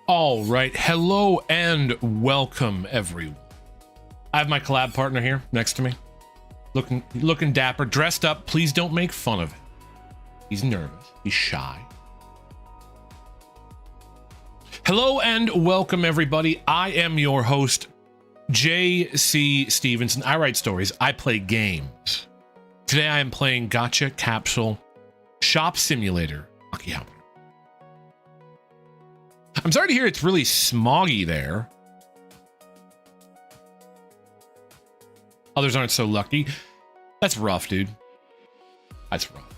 All right, hello and welcome everyone. I have my collab partner here next to me, looking dapper, dressed up. Please don't make fun of him. He's nervous. He's shy. Hello and welcome everybody. I am your host, J.C. Stevenson. I write stories. I play games. Today I am playing Gacha Capsule Shop Simulator. I'm sorry to hear it's really smoggy there. Others aren't so lucky. That's rough, dude. That's rough.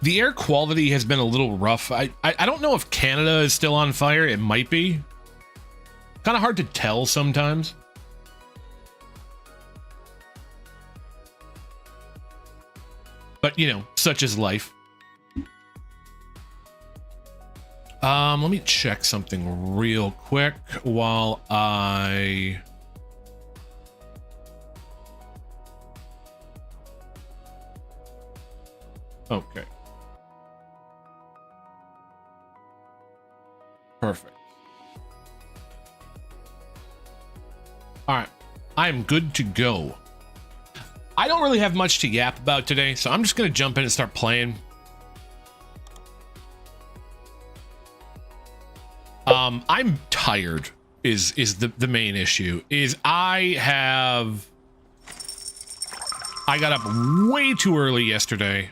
The air quality has been a little rough. I don't know if Canada is still on fire. It might be. Kind of hard to tell sometimes. But, you know, such is life. Let me check something real quick while I... Okay. Perfect. All right. I am good to go. I don't really have much to yap about today, so I'm just going to jump in and start playing. I'm tired is the main issue. Is I got up way too early yesterday.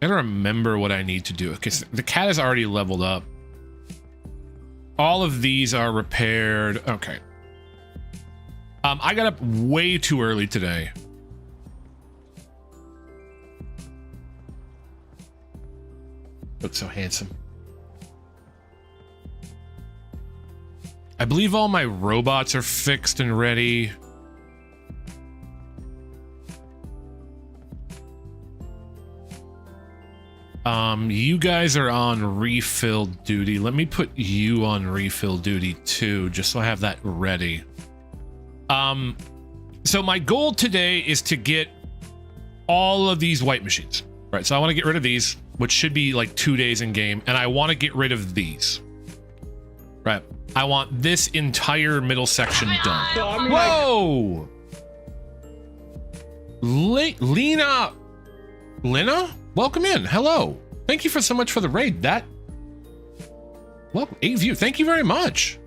I gotta remember what I need to do because the cat is already leveled up. All of these are repaired. Okay. I got up way too early today. Looks so handsome. I believe all my robots are fixed and ready. You guys are on refill duty. Let me put you on refill duty too, just so I have that ready. So my goal today is to get all of these white machines. Right, so I want to get rid of these, which should be like 2 days in game, and I want to get rid of these. Right. I want this entire middle section done. Whoa! Lena? Welcome in. Hello. Thank you so much for the raid. Well, 8 view. Thank you very much.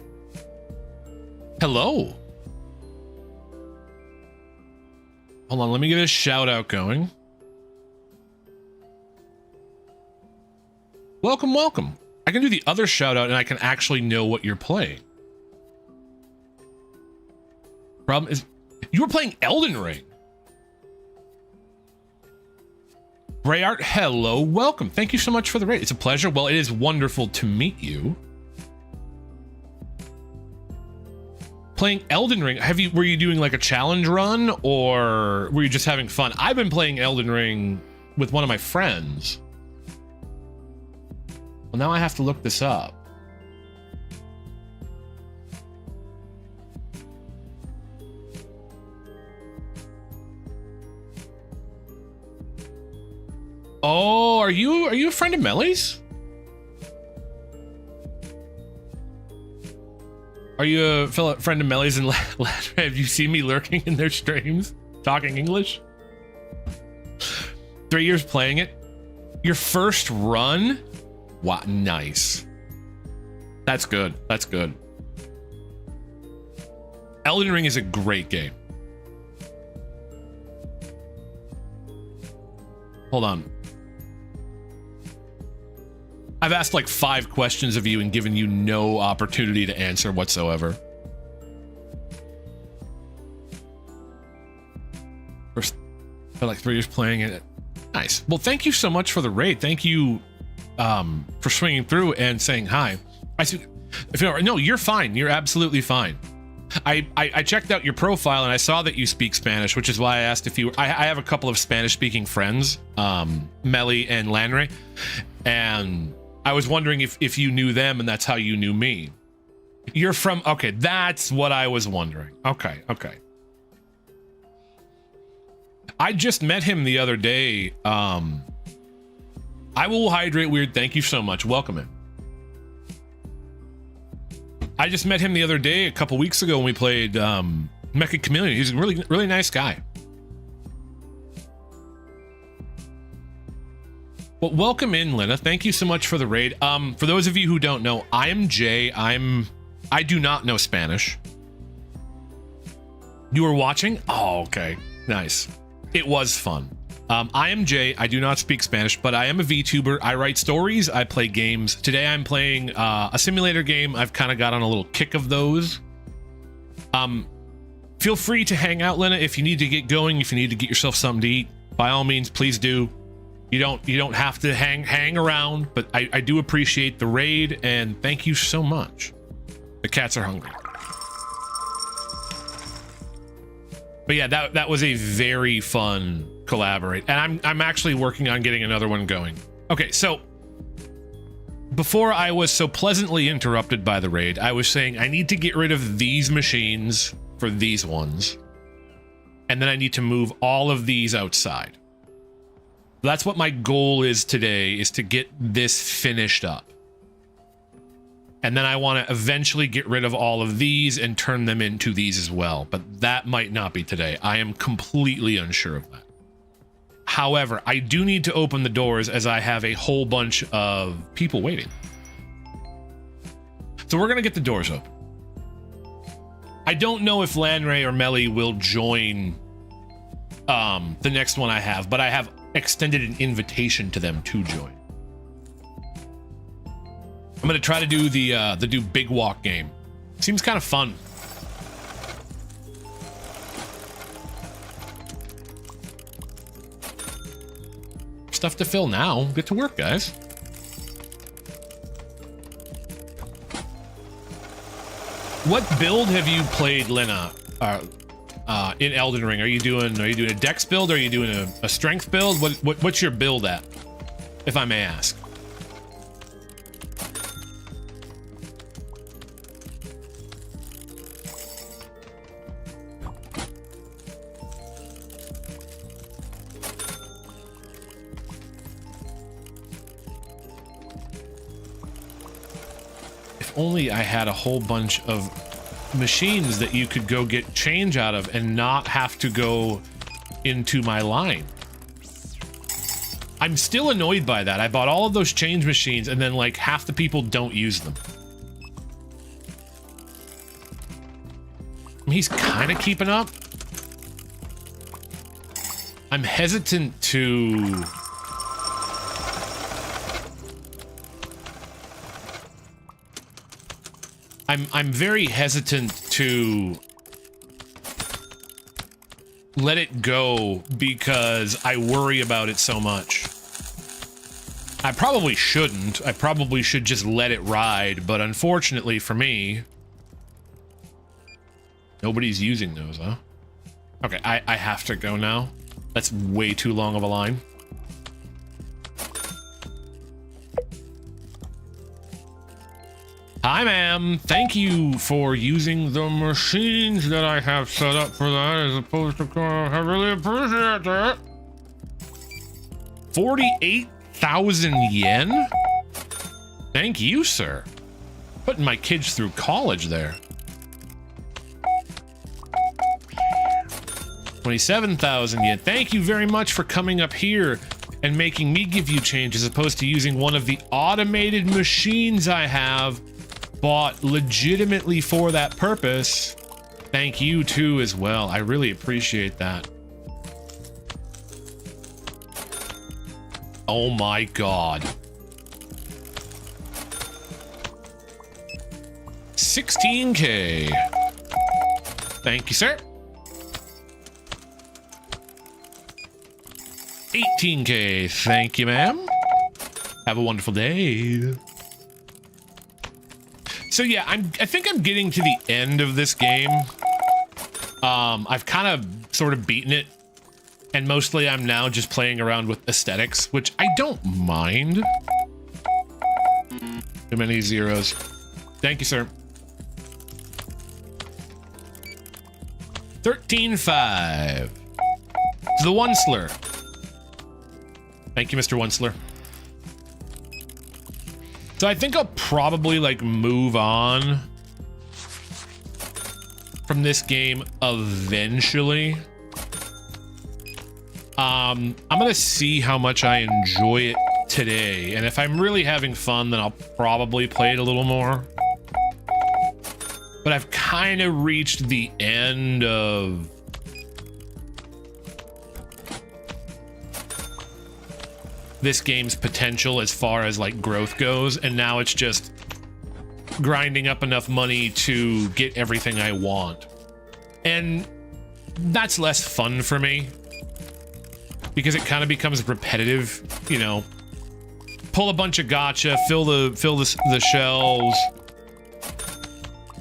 Hello. Hold on. Let me get a shout out going. Welcome, welcome. I can do the other shout out and I can actually know what you're playing. Problem is, you were playing Elden Ring. Rayart, hello, welcome. Thank you so much for the raid. It's a pleasure. Well, it is wonderful to meet you. Playing Elden Ring. Were you doing like a challenge run or were you just having fun? I've been playing Elden Ring with one of my friends. Well, now I have to look this up. Oh, are you a friend of Melly's? Are you a friend of Melly's and have you seen me lurking in their streams talking English? 3 years playing it. Your first run? Wow, nice. That's good. That's good. Elden Ring is a great game. Hold on. I've asked like 5 questions of you and given you no opportunity to answer whatsoever. For like 3 years playing it. Nice. Well, thank you so much for the raid. Thank you for swinging through and saying hi. No, you're fine. You're absolutely fine. I checked out your profile and I saw that you speak Spanish, which is why I asked if you. I have a couple of Spanish-speaking friends, Melly and Lanre, and I was wondering if you knew them and that's how you knew me. You're from. Okay, that's what I was wondering. Okay. I just met him the other day. I will hydrate weird. Thank you so much. Welcome in. I just met him the other day, a couple weeks ago when we played Mecha Chameleon. He's a really, really nice guy. Well, welcome in, Lena. Thank you so much for the raid. For those of you who don't know, I am Jay. I do not know Spanish. You were watching? Oh, okay. Nice. It was fun. I am Jay. I do not speak Spanish, but I am a VTuber. I write stories. I play games. Today I'm playing a simulator game. I've kind of got on a little kick of those. Feel free to hang out, Lena, if you need to get going, if you need to get yourself something to eat. By all means, please do. You don't have to hang around, but I do appreciate the raid, and thank you so much. The cats are hungry. But yeah, that was a very fun collaborate, and I'm actually working on getting another one going. Okay, so before I was so pleasantly interrupted by the raid, I was saying I need to get rid of these machines for these ones, and then I need to move all of these outside. That's what my goal is today, is to get this finished up. And then I want to eventually get rid of all of these and turn them into these as well. But that might not be today. I am completely unsure of that. However, I do need to open the doors as I have a whole bunch of people waiting. So we're going to get the doors open. I don't know if Lanray or Melly will join the next one I have, but I have extended an invitation to them to join. I'm gonna try to do the big walk game. Seems kind of fun. Stuff to fill now. Get to work, guys. What build have you played, Lena? In Elden Ring, are you doing a dex build? Or are you doing a strength build? What's your build at, if I may ask? If only I had a whole bunch of machines that you could go get change out of and not have to go into my line. I'm still annoyed by that. I bought all of those change machines and then like half the people don't use them. He's kind of keeping up. I'm hesitant to... I'm very hesitant to let it go because I worry about it so much. I probably shouldn't. I probably should just let it ride, but unfortunately for me, nobody's using those, huh? Okay, I have to go now. That's way too long of a line. Hi, ma'am. Thank you for using the machines that I have set up for that as opposed to I really appreciate that. 48,000 yen? Thank you, sir. Putting my kids through college there. 27,000 yen. Thank you very much for coming up here and making me give you change as opposed to using one of the automated machines I have bought legitimately for that purpose. Thank you too as well. I really appreciate that. Oh my god. 16K. Thank you, sir. 18K. Thank you, ma'am. Have a wonderful day. So yeah, I think I'm getting to the end of this game. I've kind of sort of beaten it, and mostly I'm now just playing around with aesthetics, which I don't mind. Too many zeros. Thank you, sir. 13.5. The Onceler. Thank you, Mr. Onceler. So I think I'll probably like move on from this game eventually. I'm gonna see how much I enjoy it today, and if I'm really having fun, then I'll probably play it a little more. But I've kind of reached the end of this game's potential as far as like growth goes, and now it's just grinding up enough money to get everything I want. And that's less fun for me because it kind of becomes repetitive, you know. Pull a bunch of gacha, fill the shelves,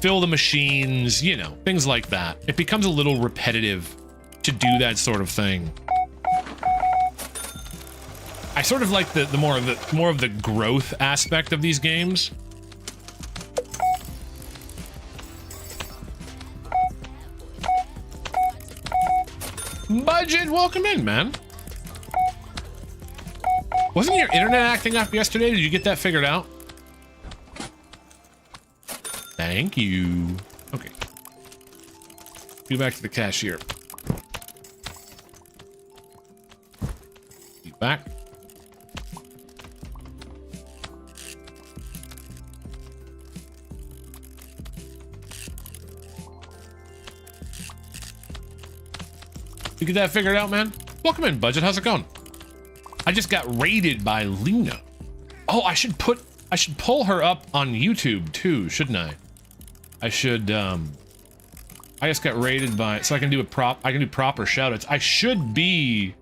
fill the machines, you know, things like that. It becomes a little repetitive to do that sort of thing. I sort of like the more of the growth aspect of these games. Budget, welcome in, man. Wasn't your internet acting up yesterday? Did you get that figured out? Thank you. Okay. Go back to the cashier. Be back. You get that figured out, man? Welcome in, Budget. How's it going? I just got raided by Lena. Oh, I should pull her up on YouTube too, shouldn't I? I should, I just got raided by, so I can do proper shoutouts. I should be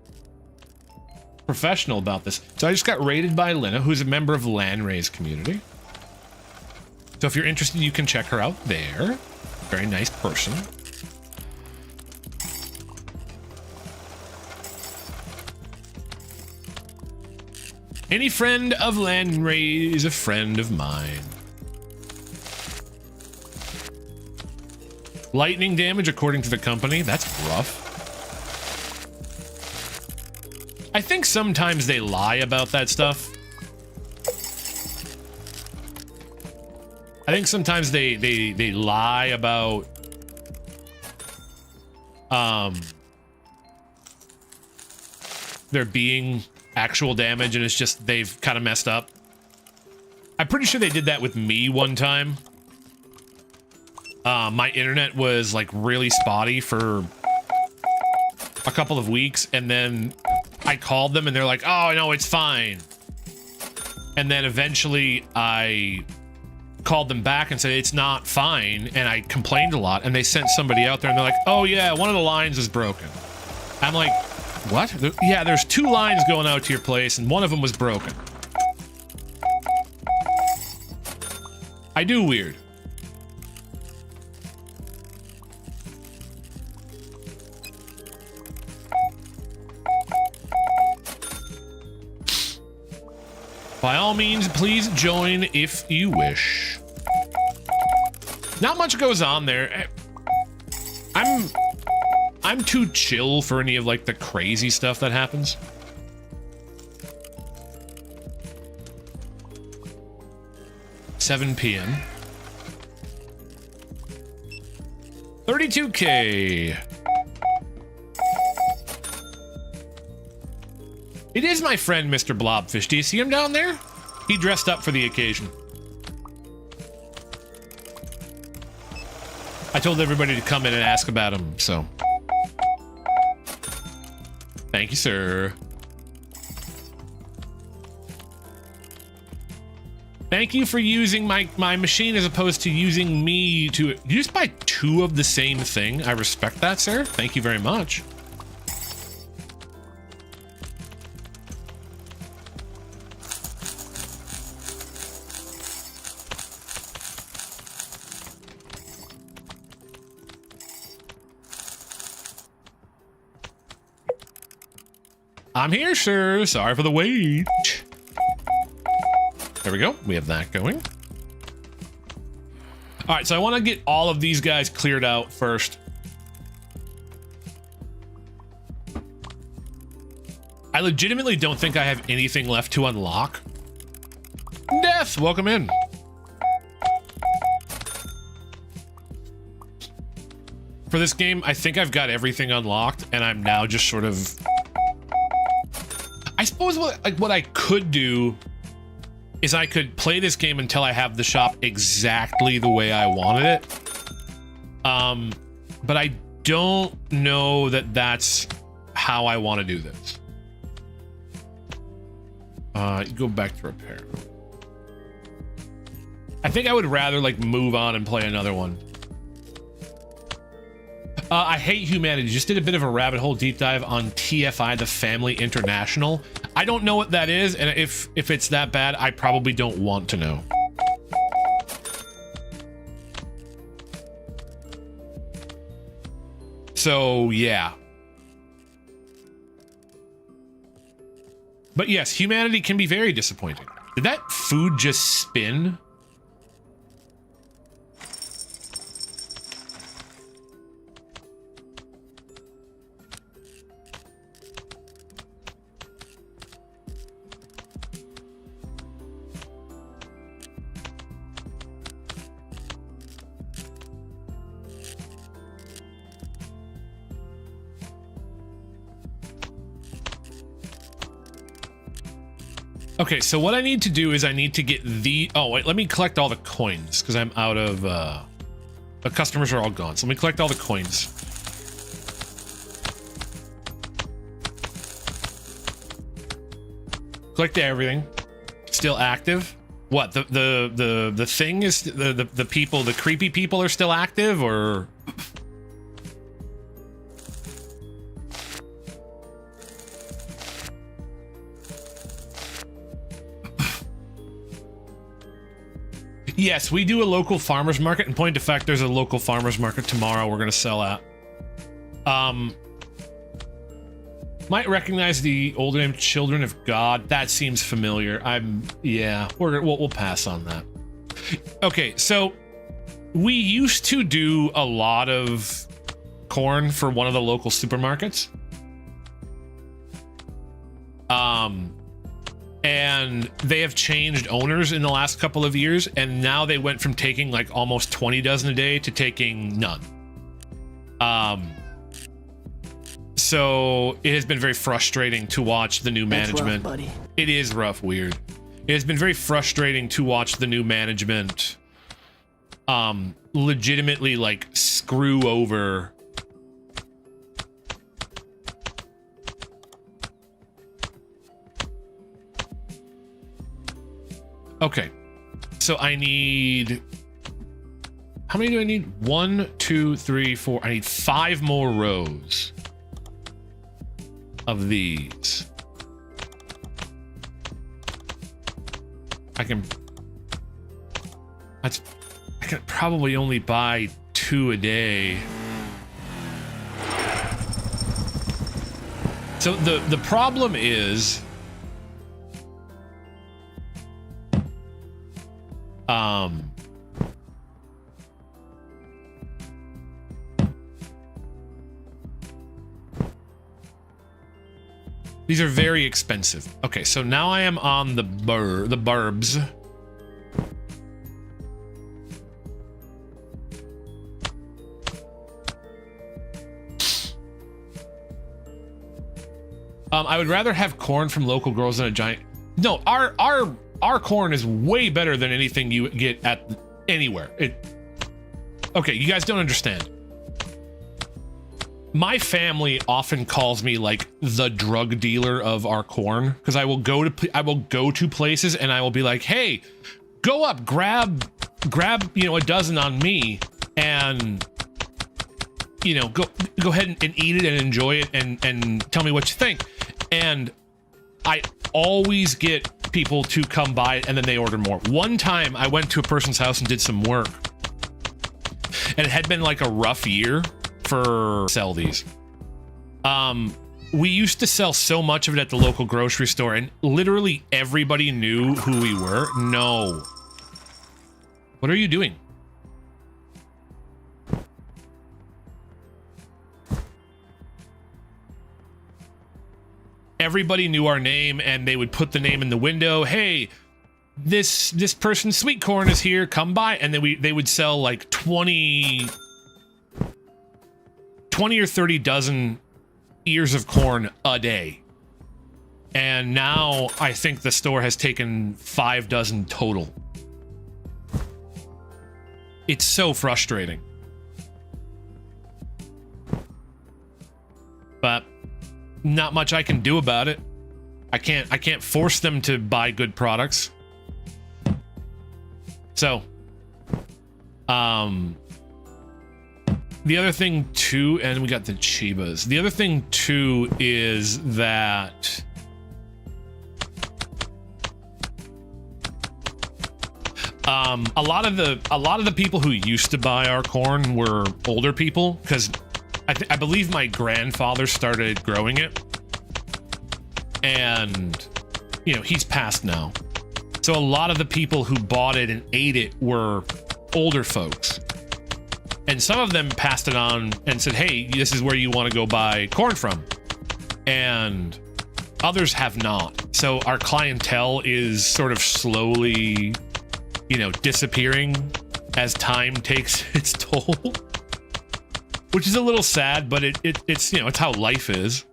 professional about this. So I just got raided by Lena, who's a member of Lanray's community. So if you're interested, you can check her out there. Very nice person. Any friend of Lanray is a friend of mine. Lightning damage according to the company. That's rough. I think sometimes they lie about that stuff. I think sometimes they lie about there being actual damage, and it's just they've kind of messed up. I'm pretty sure they did that with me one time. My internet was like really spotty for a couple of weeks, and then I called them and they're like, oh no, it's fine. And then eventually I called them back and said it's not fine, and I complained a lot, and they sent somebody out there and they're like, oh yeah, one of the lines is broken. I'm like, what? Yeah, there's 2 lines going out to your place, and one of them was broken. I do weird. By all means, please join if you wish. Not much goes on there. I'm too chill for any of like the crazy stuff that happens. $7 p.m. 32K. It is my friend, Mr. Blobfish. Do you see him down there? He dressed up for the occasion. I told everybody to come in and ask about him, so. Thank you, sir. Thank you for using my machine as opposed to using me to... You just buy 2 of the same thing. I respect that, sir. Thank you very much. I'm here, sir. Sorry for the wait. There we go. We have that going. All right, so I want to get all of these guys cleared out first. I legitimately don't think I have anything left to unlock. Death, welcome in. For this game, I think I've got everything unlocked, and I'm now just sort of... I suppose what I could do is I could play this game until I have the shop exactly the way I wanted it. But I don't know that that's how I want to do this. Go back to repair. I think I would rather like move on and play another one. I hate humanity. Just did a bit of a rabbit hole deep dive on TFI, the Family International. I don't know what that is, and if it's that bad, I probably don't want to know. So yeah. But yes, humanity can be very disappointing. Did that food just spin? Okay, so what I need to do is I need to get the... Oh, wait, let me collect all the coins, because I'm out of... the customers are all gone, so let me collect all the coins. Collect everything. Still active. What, the thing is... The people, the creepy people are still active, or... Yes, we do a local farmer's market. In point of fact, there's a local farmer's market tomorrow we're going to sell at. Might recognize the older name Children of God. That seems familiar. Yeah, we'll pass on that. Okay, so we used to do a lot of corn for one of the local supermarkets. And they have changed owners in the last couple of years, and now they went from taking like almost 20 dozen a day to taking none. So it has been very frustrating to watch the new management. Rough, buddy. It is rough, weird. It has been very frustrating to watch the new management legitimately like screw over Okay, so I need, how many do I need? 1, 2, 3, 4. I need 5 more rows of these. I can probably only buy 2 a day. So the problem is, these are very expensive. Okay, so now I am on the burbs. I would rather have corn from local growers than a giant. No, our corn is way better than anything you get at anywhere. Okay, you guys don't understand. My family often calls me like the drug dealer of our corn, because I will go to places and I will be like, hey, go up, grab a dozen on me, and go ahead and eat it and enjoy it and tell me what you think. And I always get people to come buy it and then they order more. One time I went to a person's house and did some work, and it had been like a rough year for sell these. We used to sell so much of it at the local grocery store, and literally everybody knew who we were. No. What are you doing? Everybody knew our name, and they would put the name in the window. Hey, this person's sweet corn is here, come by. And then they would sell like 20 or 30 dozen ears of corn a day. And now I think the store has taken 5 dozen total. It's so frustrating. But not much I can do about it. I can't force them to buy good products. So, the other thing too, and we got the Chibas. The other thing too is that a lot of the people who used to buy our corn were older people, because I believe my grandfather started growing it, and you know, he's passed now. So a lot of the people who bought it and ate it were older folks. And some of them passed it on and said, hey, this is where you want to go buy corn from. And others have not. So our clientele is sort of slowly, you know, disappearing as time takes its toll. Which is a little sad, but it's, you know, it's how life is.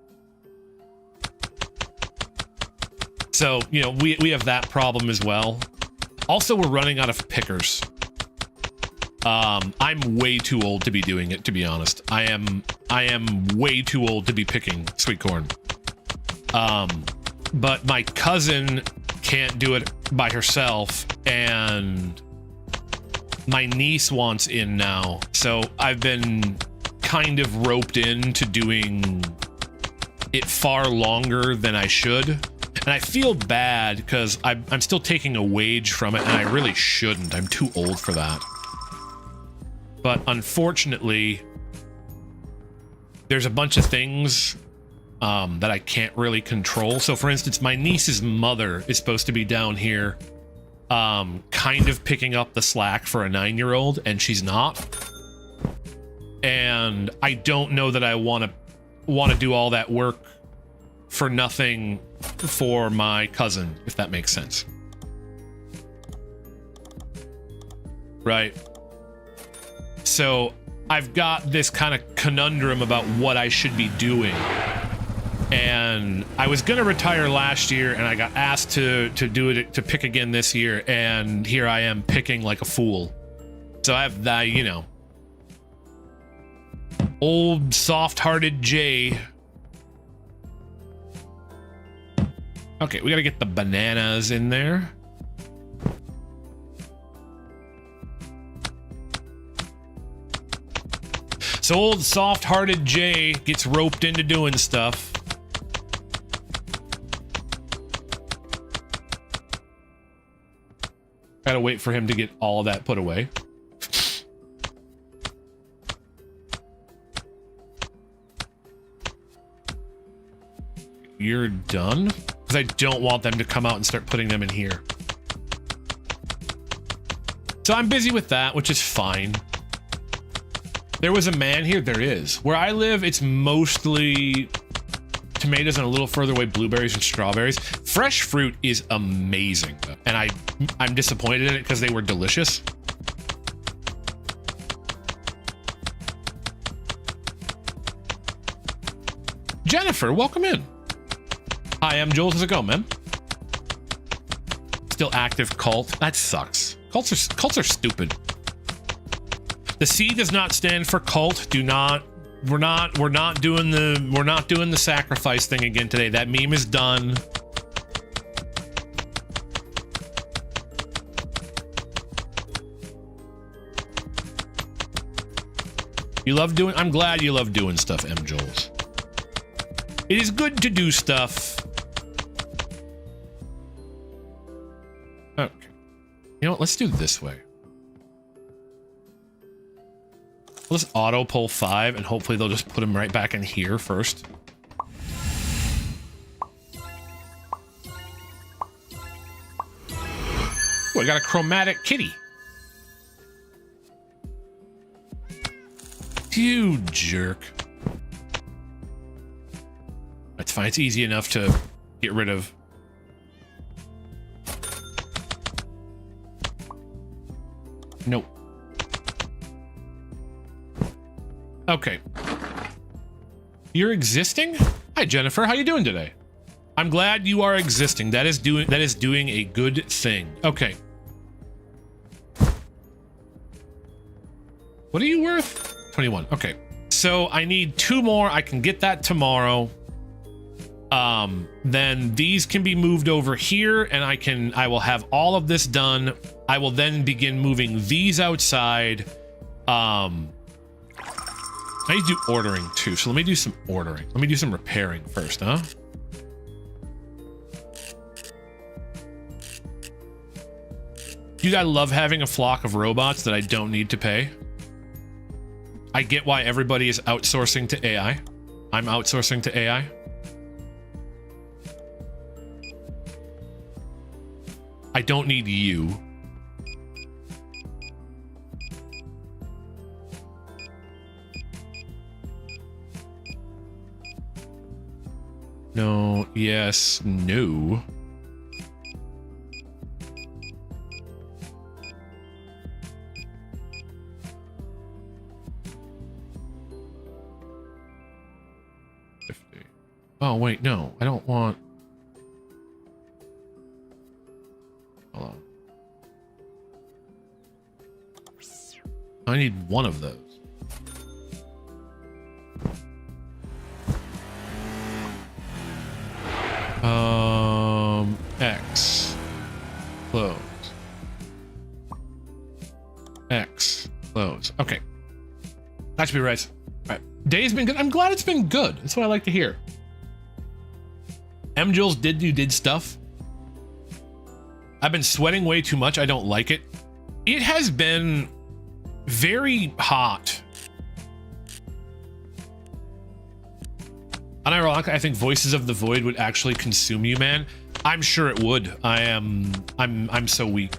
So, you know, we have that problem as well. Also, we're running out of pickers. I'm way too old to be doing it, to be honest. I am way too old to be picking sweet corn. But my cousin can't do it by herself, and my niece wants in now. So I've been kind of roped into doing it far longer than I should. And I feel bad because I'm still taking a wage from it, and I really shouldn't. I'm too old for that. But unfortunately, there's a bunch of things that I can't really control. So for instance, my niece's mother is supposed to be down here kind of picking up the slack for a 9-year-old, and she's not. And I don't know that I want to do all that work for nothing for my cousin, if that makes sense. Right. So I've got this kind of conundrum about what I should be doing. And I was going to retire last year, and I got asked to do it, to pick again this year. And here I am picking like a fool. So I have that, you know, old soft-hearted Jay. Okay, we got to get the bananas in there. So old soft-hearted Jay gets roped into doing stuff. Gotta wait for him to get all of that put away. You're done? Because I don't want them to come out and start putting them in here. So I'm busy with that, which is fine. There was a man here. There is. Where I live, it's mostly tomatoes and a little further away, blueberries and strawberries. Fresh fruit is amazing. And I'm disappointed in it because they were delicious. Jennifer, welcome in. Hi, I'm Joel. How's it going, man? Still active cult. That sucks. Cults are stupid. The C does not stand for cult. Do not. We're not doing the sacrifice thing again today. That meme is done. You love doing. I'm glad you love doing stuff, M. Joels. It is good to do stuff. Okay. You know what? Let's do it this way. Let's auto pull 5, and hopefully they'll just put them right back in here first. Oh, I got a chromatic kitty. You jerk. That's fine. It's easy enough to get rid of. Nope. Okay. You're existing? Hi, Jennifer. How you doing today? I'm glad you are existing. That is doing a good thing. Okay. What are you worth? 21. Okay. So I need 2 more. I can get that tomorrow. Then these can be moved over here and I will have all of this done. I will then begin moving these outside. I need to do ordering too. So let me do some ordering. Let me do some repairing first, huh? Dude, I love having a flock of robots that I don't need to pay. I get why everybody is outsourcing to AI. I'm outsourcing to AI. I don't need you. No, yes, no. Oh, wait, no, I don't want... Hold on. I need one of those. X. Close. X. Close. Okay. That should be right. All right. Day's been good. I'm glad it's been good. That's what I like to hear. M. Jules did stuff. I've been sweating way too much. I don't like it. It has been very hot. Unironically, I think Voices of the Void would actually consume you, man. I'm sure it would. I'm so weak.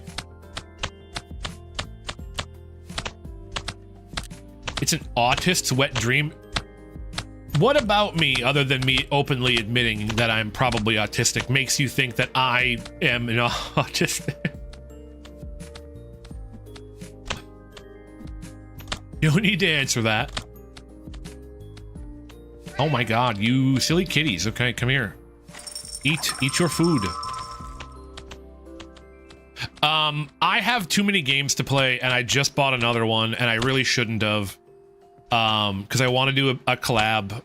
It's an autist's wet dream. What about me, other than me openly admitting that I'm probably autistic, makes you think that I am an autistic? You don't need to answer that. Oh my god, you silly kitties. Okay, come here. Eat your food. I have too many games to play, and I just bought another one, and I really shouldn't have. Because I want to do a collab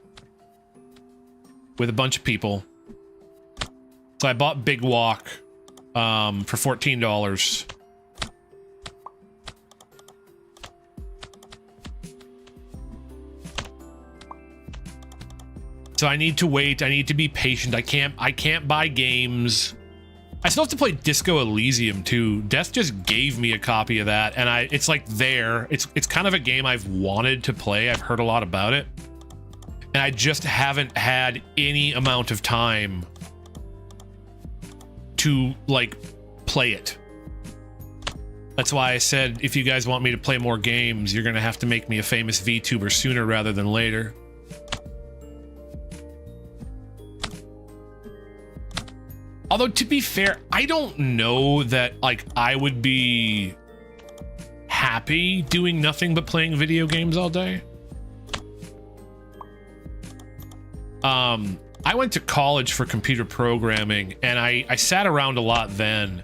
with a bunch of people. So I bought Big Walk for $14. So I need to wait. I need to be patient. I can't buy games. I still have to play Disco Elysium too. Death just gave me a copy of that, and it's like there. It's kind of a game I've wanted to play. I've heard a lot about it, and I just haven't had any amount of time to like play it. That's why I said, if you guys want me to play more games, you're gonna have to make me a famous VTuber sooner rather than later. Although, to be fair, I don't know that, like, I would be happy doing nothing but playing video games all day. I went to college for computer programming, and I sat around a lot then,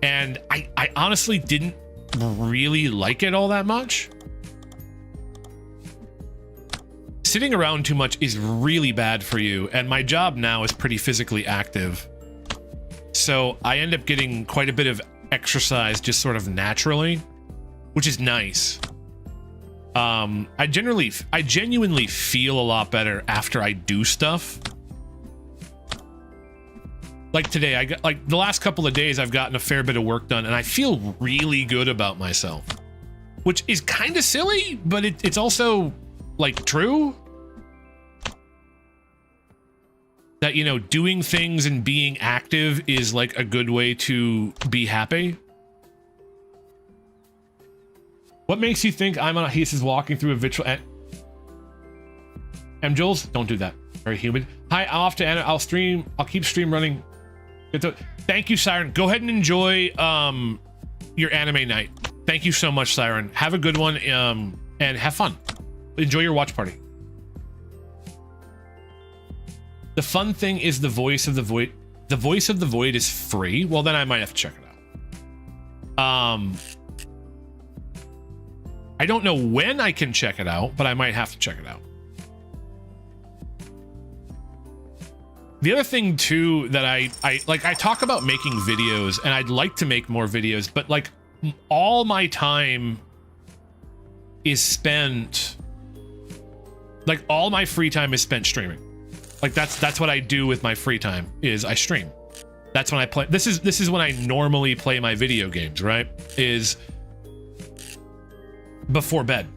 and I honestly didn't really like it all that much. Sitting around too much is really bad for you, and my job now is pretty physically active. So I end up getting quite a bit of exercise just sort of naturally, which is nice. I genuinely feel a lot better after I do stuff. Like today, I got, like, the last couple of days I've gotten a fair bit of work done, and I feel really good about myself, which is kind of silly, but it's also like true. That, you know, doing things and being active is like a good way to be happy. What makes you think I'm on a He is walking through a virtual M. Jules? Don't do that. Very human. Hi, I'm off to Anna. I'll keep stream running. Thank you, Siren. Go ahead and enjoy your anime night. Thank you so much, Siren. Have a good one, and have fun. Enjoy your watch party. The fun thing is the voice of the void. The voice of the void is free. Well, then I might have to check it out. I don't know when I can check it out, but I might have to check it out. The other thing too that I talk about making videos, and I'd like to make more videos, but like all my time is spent, like all my free time is spent streaming. Like that's what I do with my free time, is I stream. That's when I play. This is when I normally play my video games, right? Is before bed.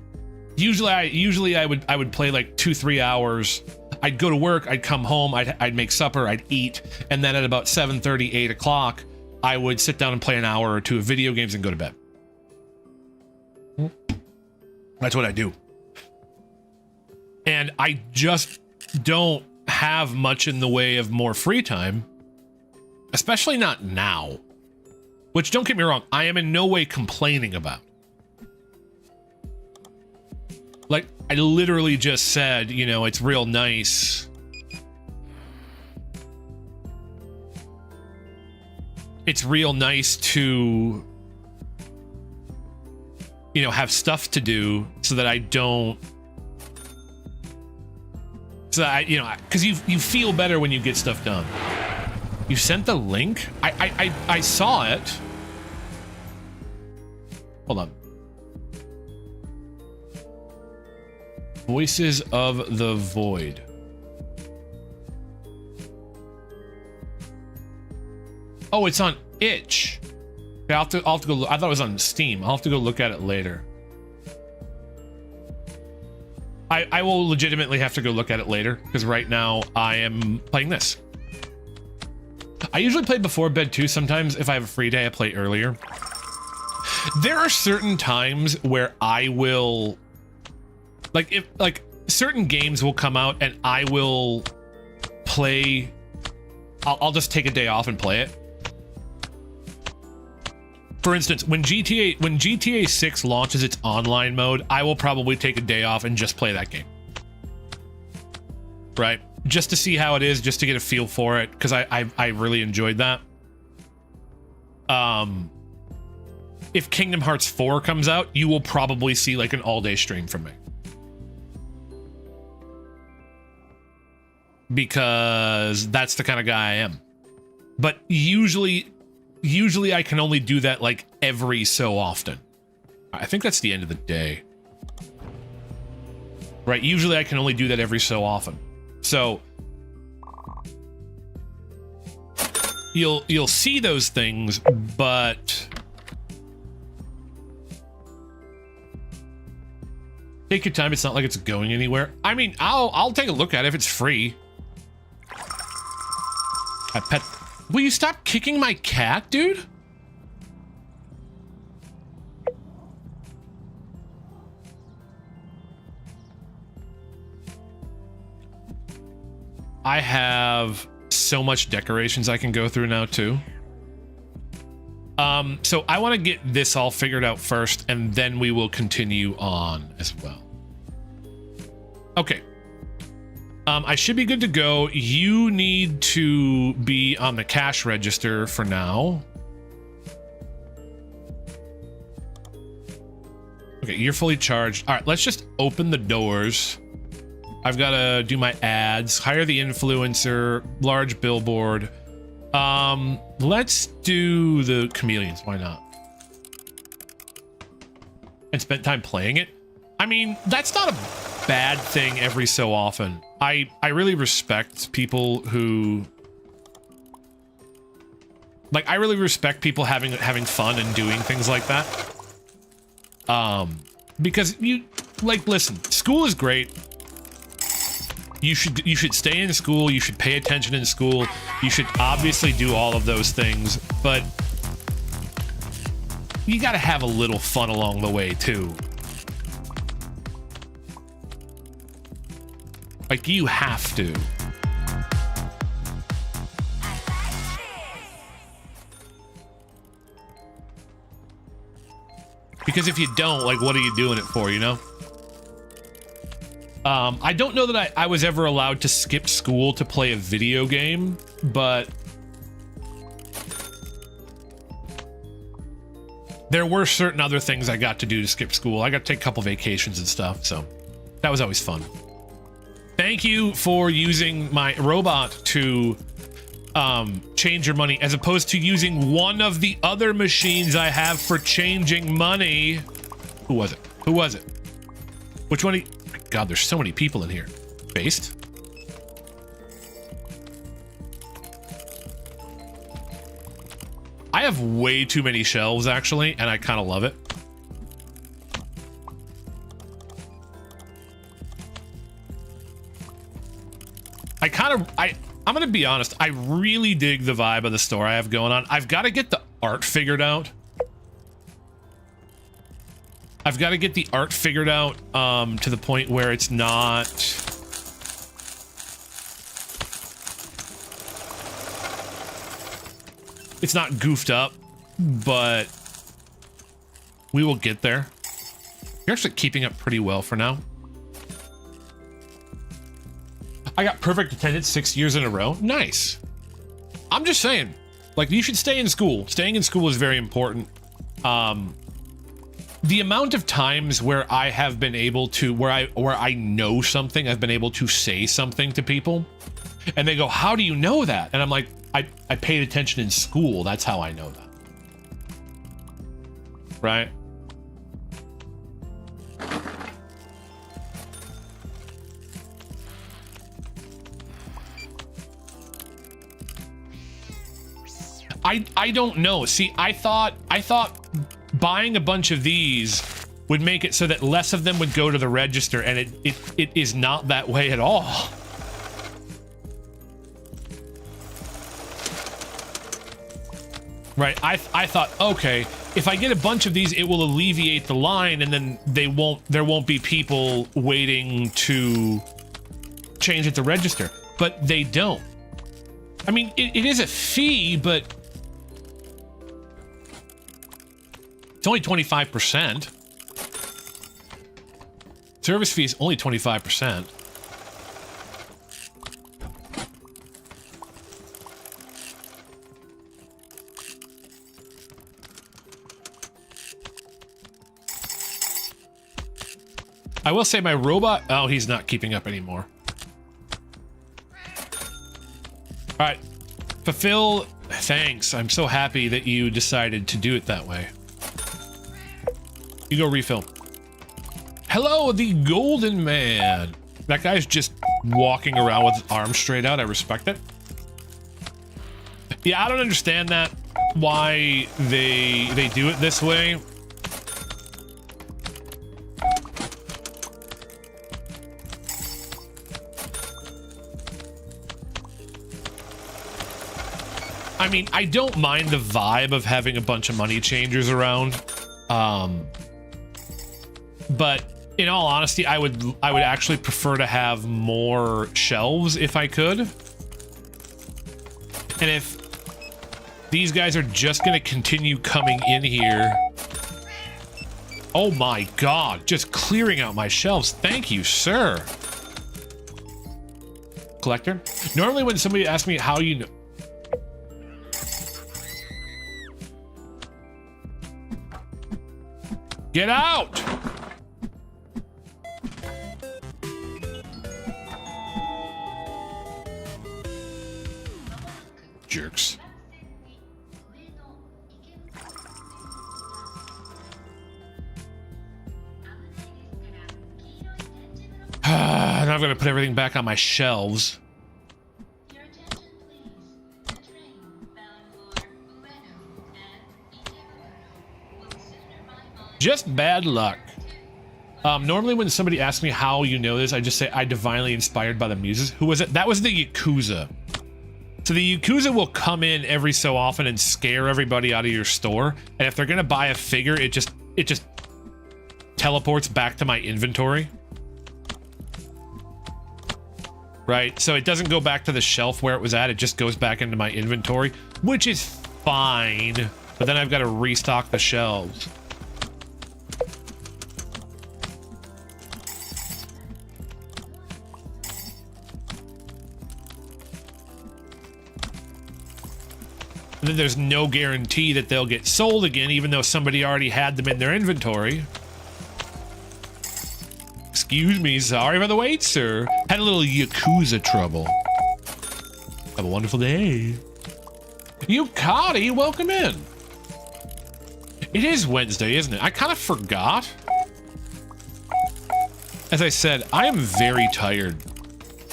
Usually I would play like 2-3 hours. I'd go to work, I'd come home, I'd make supper, I'd eat, and then at about 7:30, 8 o'clock, I would sit down and play an hour or two of video games and go to bed. That's what I do. And I just don't have much in the way of more free time, especially not now. Which, don't get me wrong, I am in no way complaining about. Like, I literally just said, you know, it's real nice. It's real nice to, you know, have stuff to do so that I don't, so that I, you know, because you feel better when you get stuff done. You sent the link? I saw it. Hold on. Voices of the Void. Oh, it's on Itch. Okay, I'll have to go look. I thought it was on Steam. I'll have to go look at it later. I will legitimately have to go look at it later, because right now I am playing this. I usually play before bed too. Sometimes if I have a free day, I play earlier. There are certain times where I will, like certain games will come out and I will play. I'll just take a day off and play it. For instance, when GTA 6 launches its online mode, I will probably take a day off and just play that game. Right? Just to see how it is, just to get a feel for it, because I really enjoyed that. If Kingdom Hearts 4 comes out, you will probably see like an all-day stream from me. Because that's the kind of guy I am. But usually I can only do that like every so often. I think that's the end of the day. Right, usually I can only do that every so often. So you'll see those things, but take your time. It's not like it's going anywhere. I mean, I'll take a look at it if it's free. Will you stop kicking my cat, dude? I have so much decorations I can go through now too. So I want to get this all figured out first, and then we will continue on as well. Okay. I should be good to go. You need to be on the cash register for now. Okay, you're fully charged. All right, let's just open the doors. I've got to do my ads, hire the influencer, large billboard. Let's do the chameleons. Why not? And spend time playing it. I mean, that's not a bad thing every so often. I really respect people who, like, I really respect people having fun and doing things like that. Because you, like, listen, school is great. You should stay in school. You should pay attention in school. You should obviously do all of those things, but you got to have a little fun along the way too. Like, you have to. Because if you don't, like, what are you doing it for, you know? I don't know that I was ever allowed to skip school to play a video game, but there were certain other things I got to do to skip school. I got to take a couple vacations and stuff, so that was always fun. Thank you for using my robot to change your money, as opposed to using one of the other machines I have for changing money. Who was it? Who was it? Which one? God, there's so many people in here. Based. I have way too many shelves, actually, and I kind of love it. I'm gonna be honest, I really dig the vibe of the store I have going on. I've got to get the art figured out. I've got to get the art figured out to the point where it's not... It's not goofed up, but we will get there. You're actually keeping up pretty well for now. I got perfect attendance 6 years in a row. Nice. I'm just saying, like, you should stay in school. Staying in school is very important. The amount of times where I have been able to, where I know something, I've been able to say something to people, and they go, "How do you know that?" And I'm like, I paid attention in school. That's how I know that. Right? I don't know. See, I thought buying a bunch of these would make it so that less of them would go to the register, and it is not that way at all. Right, I thought, okay, if I get a bunch of these, it will alleviate the line, and then there won't be people waiting to change at the register. But they don't. I mean, it is a fee, but it's only 25%. Service fee is only 25%. I will say my robot... Oh, he's not keeping up anymore. All right. Fulfill... Thanks. I'm so happy that you decided to do it that way. You go refill. Hello, the golden man. That guy's just walking around with his arms straight out. I respect it. Yeah, I don't understand that. Why they do it this way. I mean, I don't mind the vibe of having a bunch of money changers around. But in all honesty, I would actually prefer to have more shelves if I could. And if these guys are just going to continue coming in here. Oh my God, just clearing out my shelves. Thank you, sir. Collector? Normally when somebody asks me how you know... Get out! Jerks. Now I'm gonna put everything back on my shelves. Just bad luck. Normally when somebody asks me how you know this, I just say I divinely inspired by the muses. Who was it? That was the Yakuza. So the Yakuza will come in every so often and scare everybody out of your store. And if they're gonna buy a figure, it just teleports back to my inventory. Right? So it doesn't go back to the shelf where it was at, it just goes back into my inventory, which is fine. But then I've got to restock the shelves. And then there's no guarantee that they'll get sold again, even though somebody already had them in their inventory. Excuse me, sorry for the wait, sir. Had a little Yakuza trouble. Have a wonderful day. Yukati, welcome in. It is Wednesday, isn't it? I kind of forgot. As I said, I am very tired.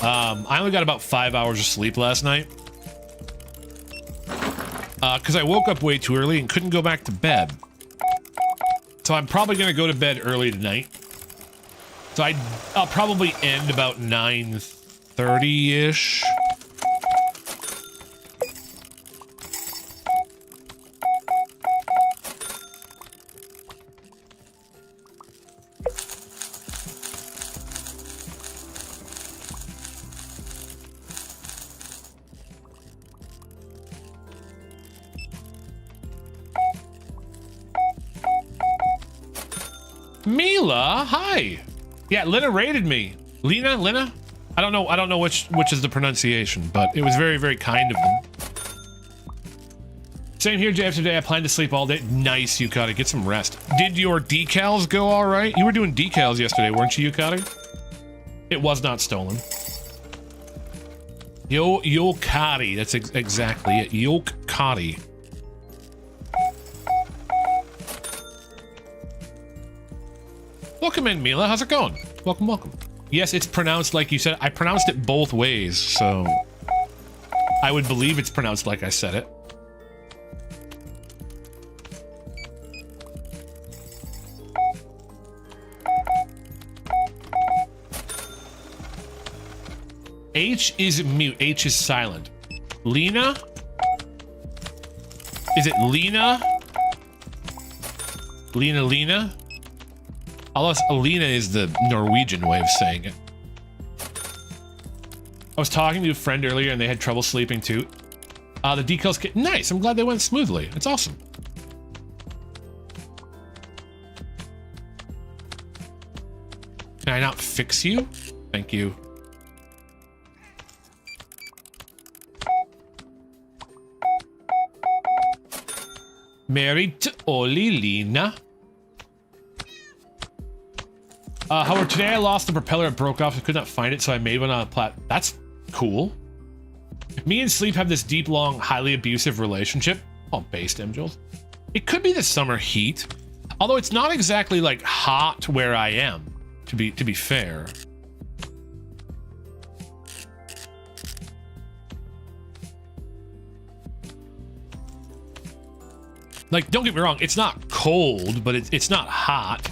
I only got about 5 hours of sleep last night. Because I woke up way too early and couldn't go back to bed. So I'm probably going to go to bed early tonight. So I'll probably end about 9:30-ish. Mila, hi. Yeah, Lena rated me. Lena? I don't know which is the pronunciation, but it was very, very kind of them. Same here, JF. Today I plan to sleep all day. Nice, Yukata. Get some rest. Did your decals go all right? You were doing decals yesterday, weren't you, Yukata? It was not stolen. Yokati. That's exactly it. Yokati. Welcome in, Mila. How's it going? Welcome, welcome. Yes, it's pronounced like you said. I pronounced it both ways, so I would believe it's pronounced like I said it. H is mute. H is silent. Lena? Is it Lena? Lena? Unless Alina is the Norwegian way of saying it. I was talking to a friend earlier and they had trouble sleeping too. The decals get nice. I'm glad they went smoothly. It's awesome. Can I not fix you? Thank you. Married to Olilina. However, today I lost the propeller. It broke off. I could not find it, so I made one on a plat. That's cool. Me and Sleep have this deep, long, highly abusive relationship. Oh, based, M-Jules. It could be the summer heat, although it's not exactly like hot where I am. To be fair. Like, don't get me wrong. It's not cold, but it's not hot.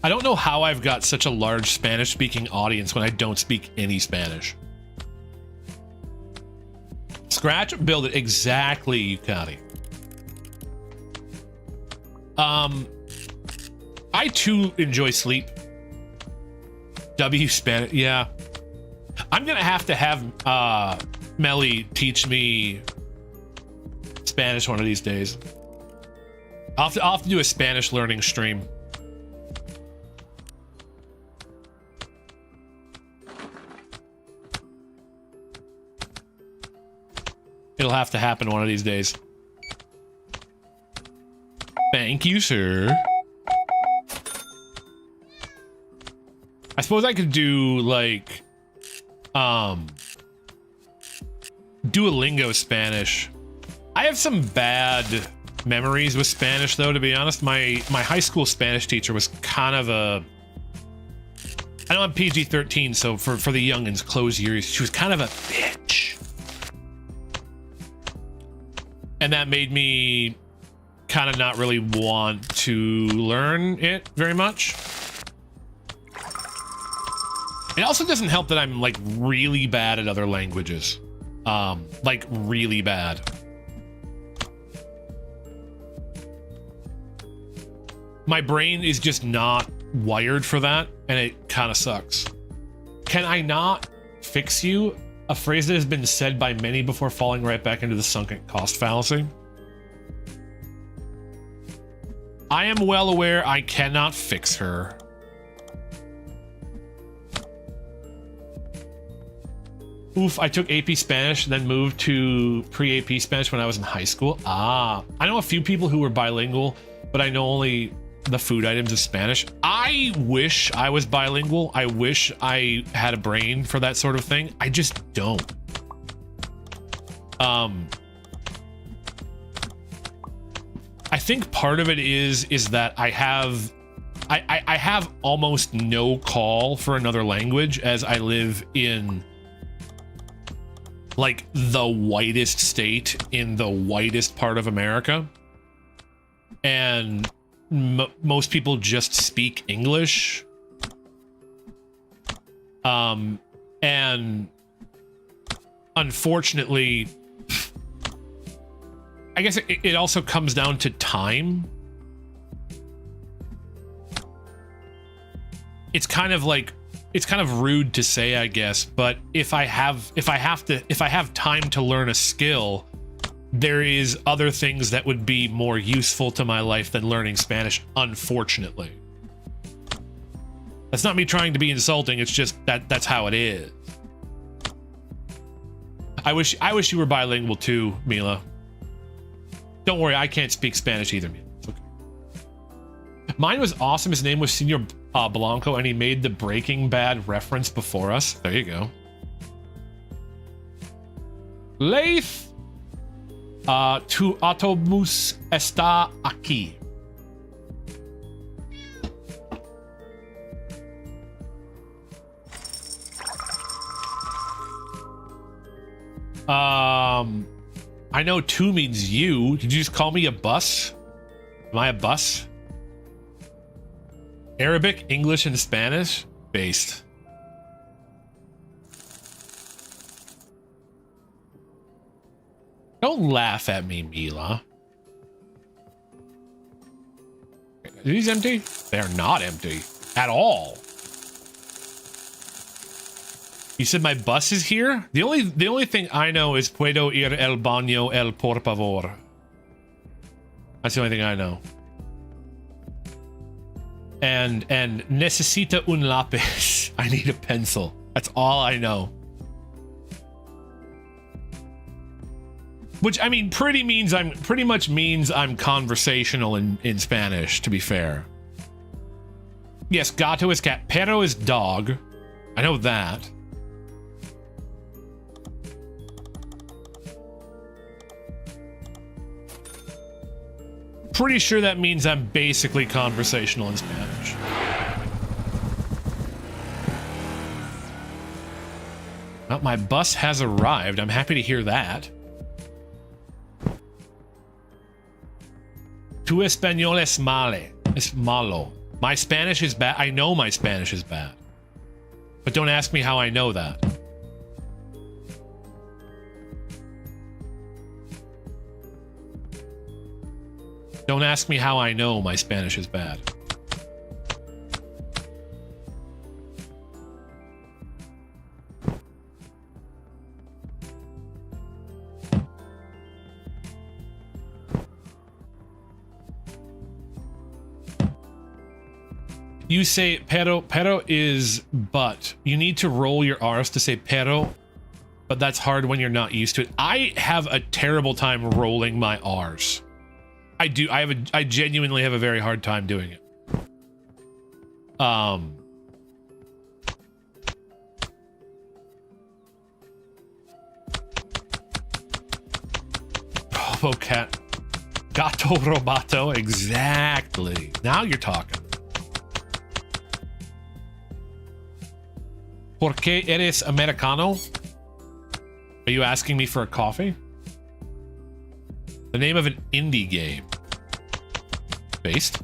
I don't know how I've got such a large Spanish-speaking audience when I don't speak any Spanish. Scratch, build it. Exactly, Yukati. I too enjoy Sleep. W Spanish, yeah. I'm gonna have Melly teach me Spanish one of these days. I'll have to do a Spanish learning stream. It'll have to happen one of these days. Thank you, sir. I suppose I could do, like, Duolingo Spanish. I have some bad memories with Spanish, though, to be honest. My high school Spanish teacher was kind of a... I know I'm PG-13, so for the youngins, close your ears. She was kind of a bitch. And that made me kind of not really want to learn it very much. It also doesn't help that I'm like really bad at other languages. Like really bad. My brain is just not wired for that, and it kind of sucks. Can I not fix you? A phrase that has been said by many before falling right back into the sunken cost fallacy. I am well aware I cannot fix her. Oof, I took AP Spanish, then moved to pre-AP Spanish when I was in high school. Ah, I know a few people who were bilingual, but I know only the food items of Spanish. I wish I was bilingual. I wish I had a brain for that sort of thing. I just don't. I think part of it is that I have almost no call for another language, as I live in like the whitest state in the whitest part of America, and most people just speak English. And unfortunately, I guess it also comes down to time. It's kind of rude to say, I guess, but if I have time to learn a skill, there is other things that would be more useful to my life than learning Spanish, unfortunately. That's not me trying to be insulting, it's just that's how it is. I wish you were bilingual too, Mila. Don't worry, I can't speak Spanish either, Mila. It's okay. Mine was awesome. His name was Senor Blanco, and he made the Breaking Bad reference before us. There you go. Leith. Tu autobús está aquí. I know two means you. Did you just call me a bus? Am I a bus? Arabic, English, and Spanish based. Don't laugh at me, Mila. Are these empty? They're not empty at all. You said my bus is here? The only thing I know is Puedo ir el baño el por favor. That's the only thing I know. And necesita un lápiz. I need a pencil. That's all I know. Which, I mean, pretty much means I'm conversational in Spanish, to be fair. Yes, gato is cat. Perro is dog. I know that. Pretty sure that means I'm basically conversational in Spanish. Well, my bus has arrived. I'm happy to hear that. Tu español es malo. My Spanish is bad. I know my Spanish is bad. But don't ask me how I know that. Don't ask me how I know my Spanish is bad. You say pero. Pero is but. You need to roll your R's to say pero, but that's hard when you're not used to it. I have a terrible time rolling my R's. I do. I genuinely have a very hard time doing it. Robocat. Gato robato. Exactly. Now you're talking. ¿Por qué eres americano? Are you asking me for a coffee? The name of an indie game. Based.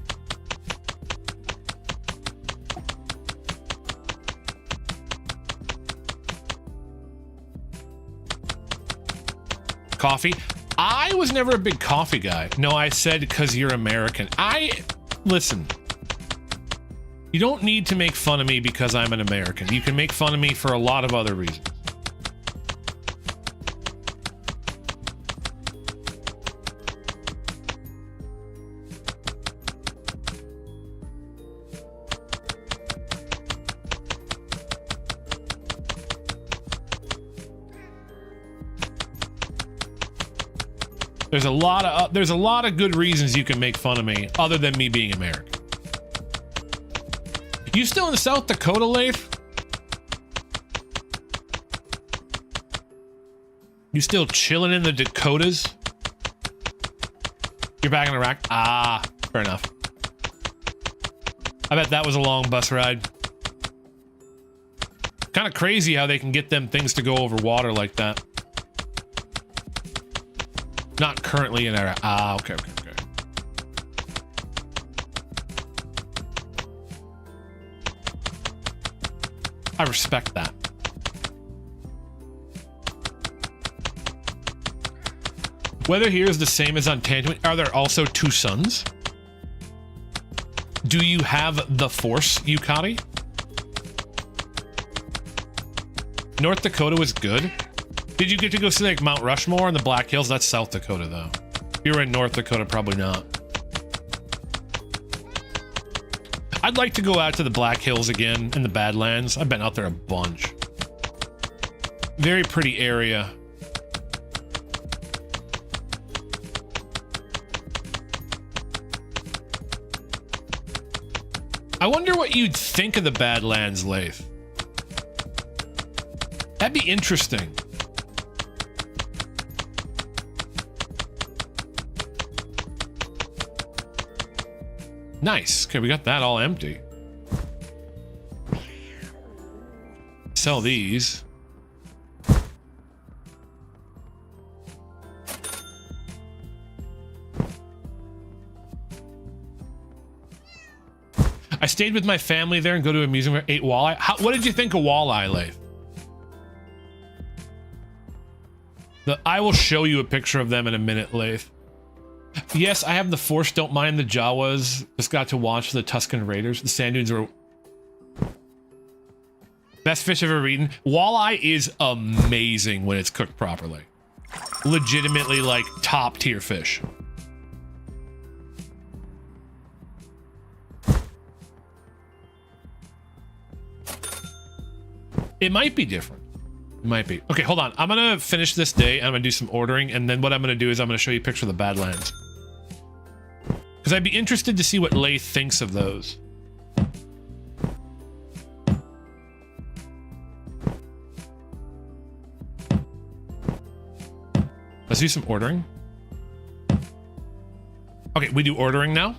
Coffee. I was never a big coffee guy. No, I said because you're American. Listen. You don't need to make fun of me because I'm an American. You can make fun of me for a lot of other reasons. There's a lot of good reasons you can make fun of me, other than me being American. You still in South Dakota, Leif? You still chilling in the Dakotas? You're back in Iraq? Ah, fair enough. I bet that was a long bus ride. Kind of crazy how they can get them things to go over water like that. Not currently in Iraq. Ah, okay. I respect that. Weather here is the same as on Tangent. Are there also 2 suns? Do you have the Force, Yukari? North Dakota was good. Did you get to go see like Mount Rushmore and the Black Hills? That's South Dakota though. If you were in North Dakota, probably not. I'd like to go out to the Black Hills again in the Badlands. I've been out there a bunch. Very pretty area. I wonder what you'd think of the Badlands, Leif. That'd be interesting. Nice. Okay, we got that all empty. Sell these. I stayed with my family there and go to a museum where I ate walleye. What did you think of walleye, Leif? I will show you a picture of them in a minute, Leif. Yes, I have the Force. Don't mind the Jawas. Just got to watch the Tuscan Raiders. The sand dunes were best fish I've ever eaten. Walleye is amazing when it's cooked properly. Legitimately, like, top tier fish. It might be different. It might be. Okay, hold on. I'm gonna finish this day. I'm gonna do some ordering, and then what I'm gonna do is I'm gonna show you a picture of the Badlands. Because I'd be interested to see what Leif thinks of those. Let's do some ordering. Okay, we do ordering now.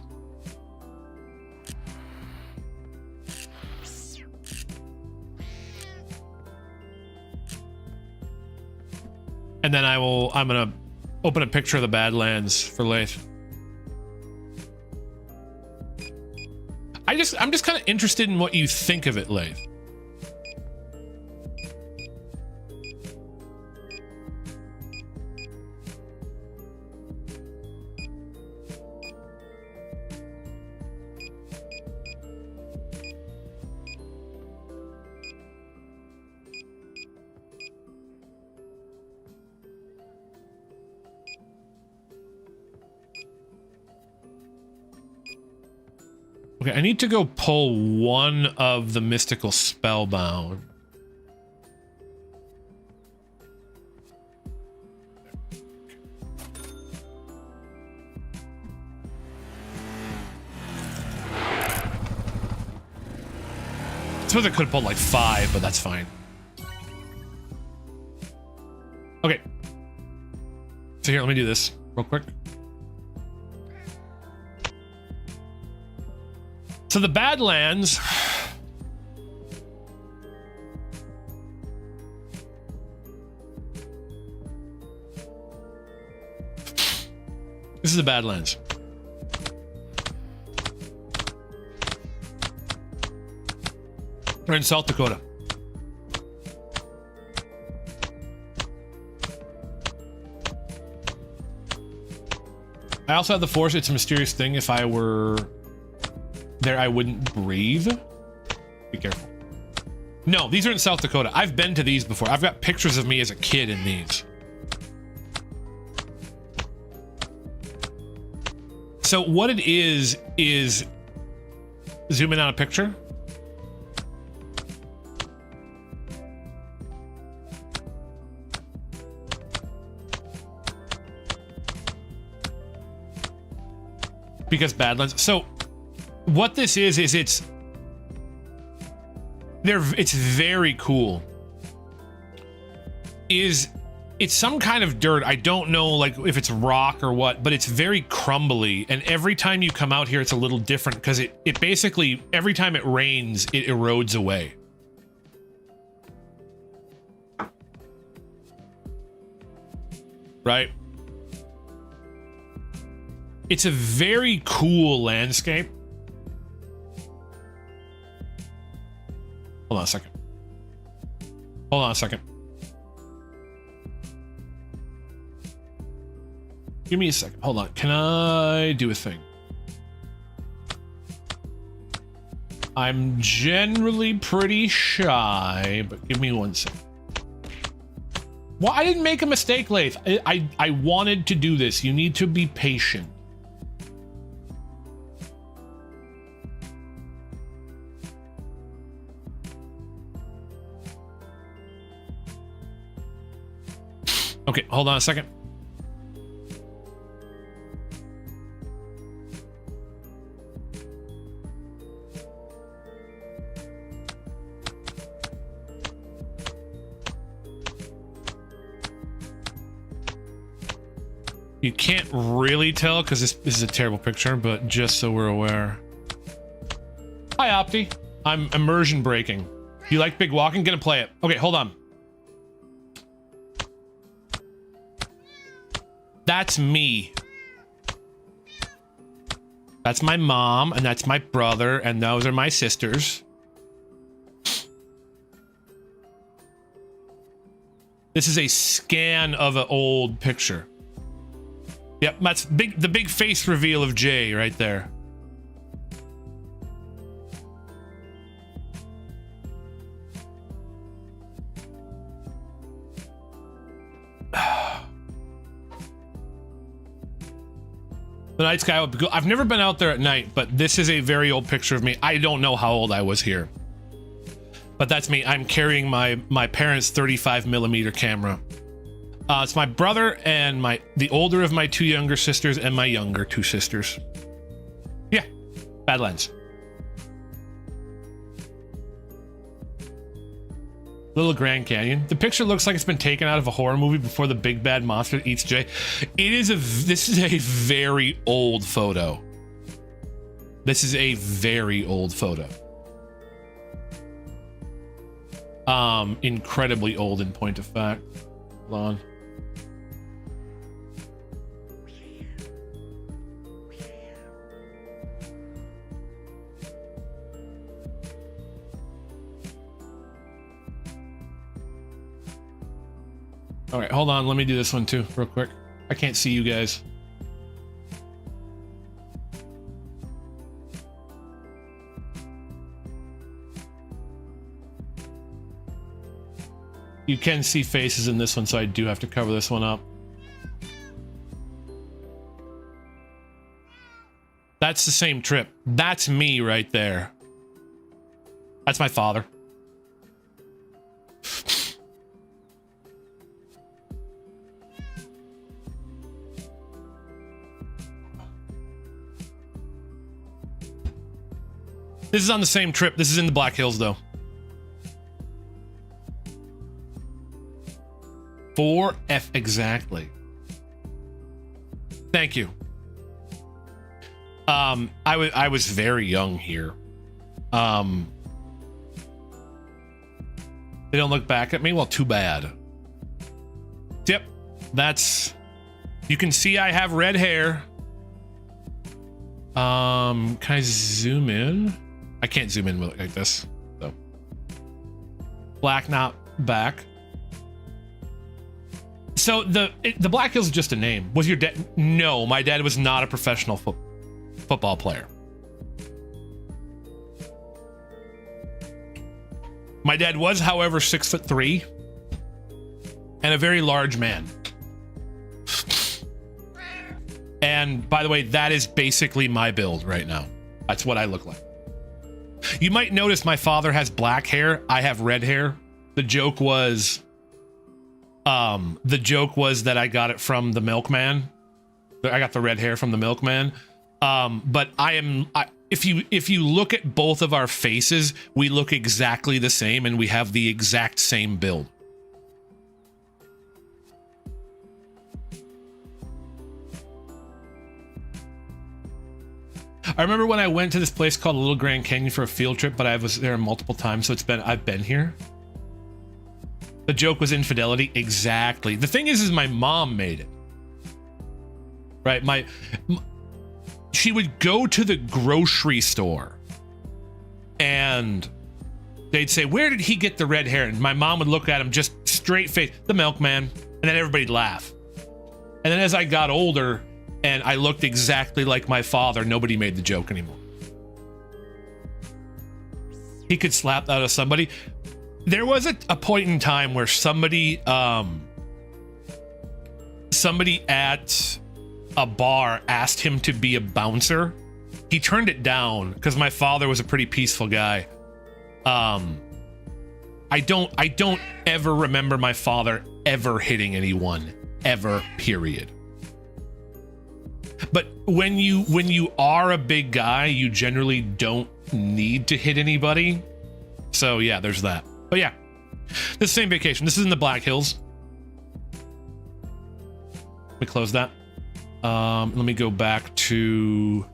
And then I'm gonna open a picture of the Badlands for Leif. I'm just kind of interested in what you think of it, Leif. Okay, I need to go pull one of the mystical spellbound. I suppose I could have pulled like 5, but that's fine. Okay. So here, let me do this real quick. So the Badlands, this is the Badlands. We're in South Dakota. I also have the Force. It's a mysterious thing. If I were there, I wouldn't breathe. Be careful. No, these are in South Dakota. I've been to these before. I've got pictures of me as a kid in these. So what it is zoom in on a picture. because Badlands. So what this is it's very cool. It's some kind of dirt. I don't know like if it's rock or what, but it's very crumbly. And every time you come out here, it's a little different because it basically, every time it rains, it erodes away. Right? It's a very cool landscape. Hold on a second. Hold on a second. Give me a second. Hold on. Can I do a thing? I'm generally pretty shy, but give me 1 second. Well, I didn't make a mistake, Lath. I wanted to do this. You need to be patient. Okay, hold on a second. You can't really tell because this is a terrible picture, but just so we're aware. Hi, Opti. I'm immersion breaking. You like big walking? Gonna play it. Okay, hold on. That's me. That's my mom, and that's my brother, and those are my sisters. This is a scan of an old picture. Yep, that's the big face reveal of Jay right there. The night sky would be cool. I've never been out there at night, but this is a very old picture of me. I don't know how old I was here, but that's me. I'm carrying my parents' 35mm camera. It's my brother and the older of my 2 younger sisters and my younger 2 sisters. Yeah, Badlands. Little Grand Canyon. The picture looks like it's been taken out of a horror movie before the big bad monster eats Jay. This is a very old photo. This is a very old photo. Incredibly old in point of fact. Hold on. All right, hold on. Let me do this one too, real quick. I can't see you guys. You can see faces in this one, so I do have to cover this one up. That's the same trip. That's me right there. That's my father. This is on the same trip. This is in the Black Hills, though. 4F exactly. Thank you. I was very young here. They don't look back at me. Well, too bad. Yep, that's. You can see I have red hair. Can I zoom in? I can't zoom in like this. So black, not back. So the Black Hills is just a name. Was your dad? No, my dad was not a professional football player. My dad was, however, 6'3" and a very large man. And by the way, that is basically my build right now. That's what I look like. You might notice my father has black hair. I have red hair. The joke was that I got it from the milkman. I got the red hair from the milkman. But if you look at both of our faces, we look exactly the same and we have the exact same build. I remember when I went to this place called Little Grand Canyon for a field trip, but I was there multiple times, so I've been here. The joke was infidelity. Exactly. The thing is my mom made it. Right? She would go to the grocery store and they'd say, "Where did he get the red hair?" And my mom would look at him just straight face, "The milkman." And then everybody'd laugh. And then as I got older and I looked exactly like my father, nobody made the joke anymore. He could slap that out of somebody. There was a point in time where somebody at a bar asked him to be a bouncer. He turned it down because my father was a pretty peaceful guy. I don't ever remember my father ever hitting anyone, ever, period. But when you are a big guy, you generally don't need to hit anybody. So yeah, there's that. But yeah, this same vacation. This is in the Black Hills. Let me close that. Let me go back to...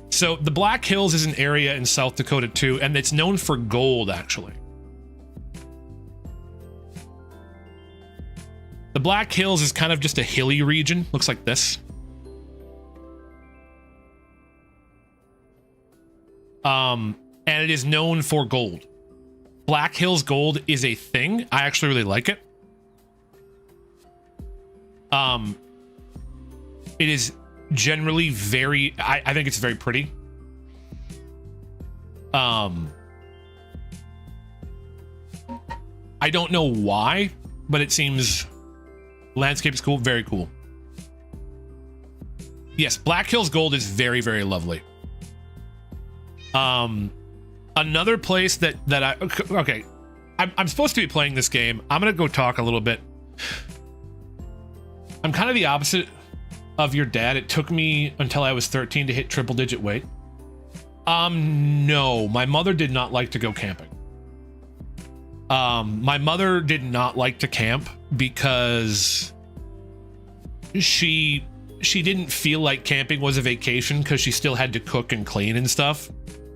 So the Black Hills is an area in South Dakota too, and it's known for gold, actually. The Black Hills is kind of just a hilly region. Looks like this. And it is known for gold. Black Hills gold is a thing. I actually really like it. It is generally very, I think it's very pretty. I don't know why, but it seems landscape is cool. Very cool. Yes, Black Hills gold is very, very lovely. Another place that okay, I'm supposed to be playing this game. I'm gonna go talk a little bit. I'm kind of the opposite of your dad. It took me until I was 13 to hit triple digit weight. No, my mother did not like to go camping. My mother did not like to camp because she didn't feel like camping was a vacation because she still had to cook and clean and stuff.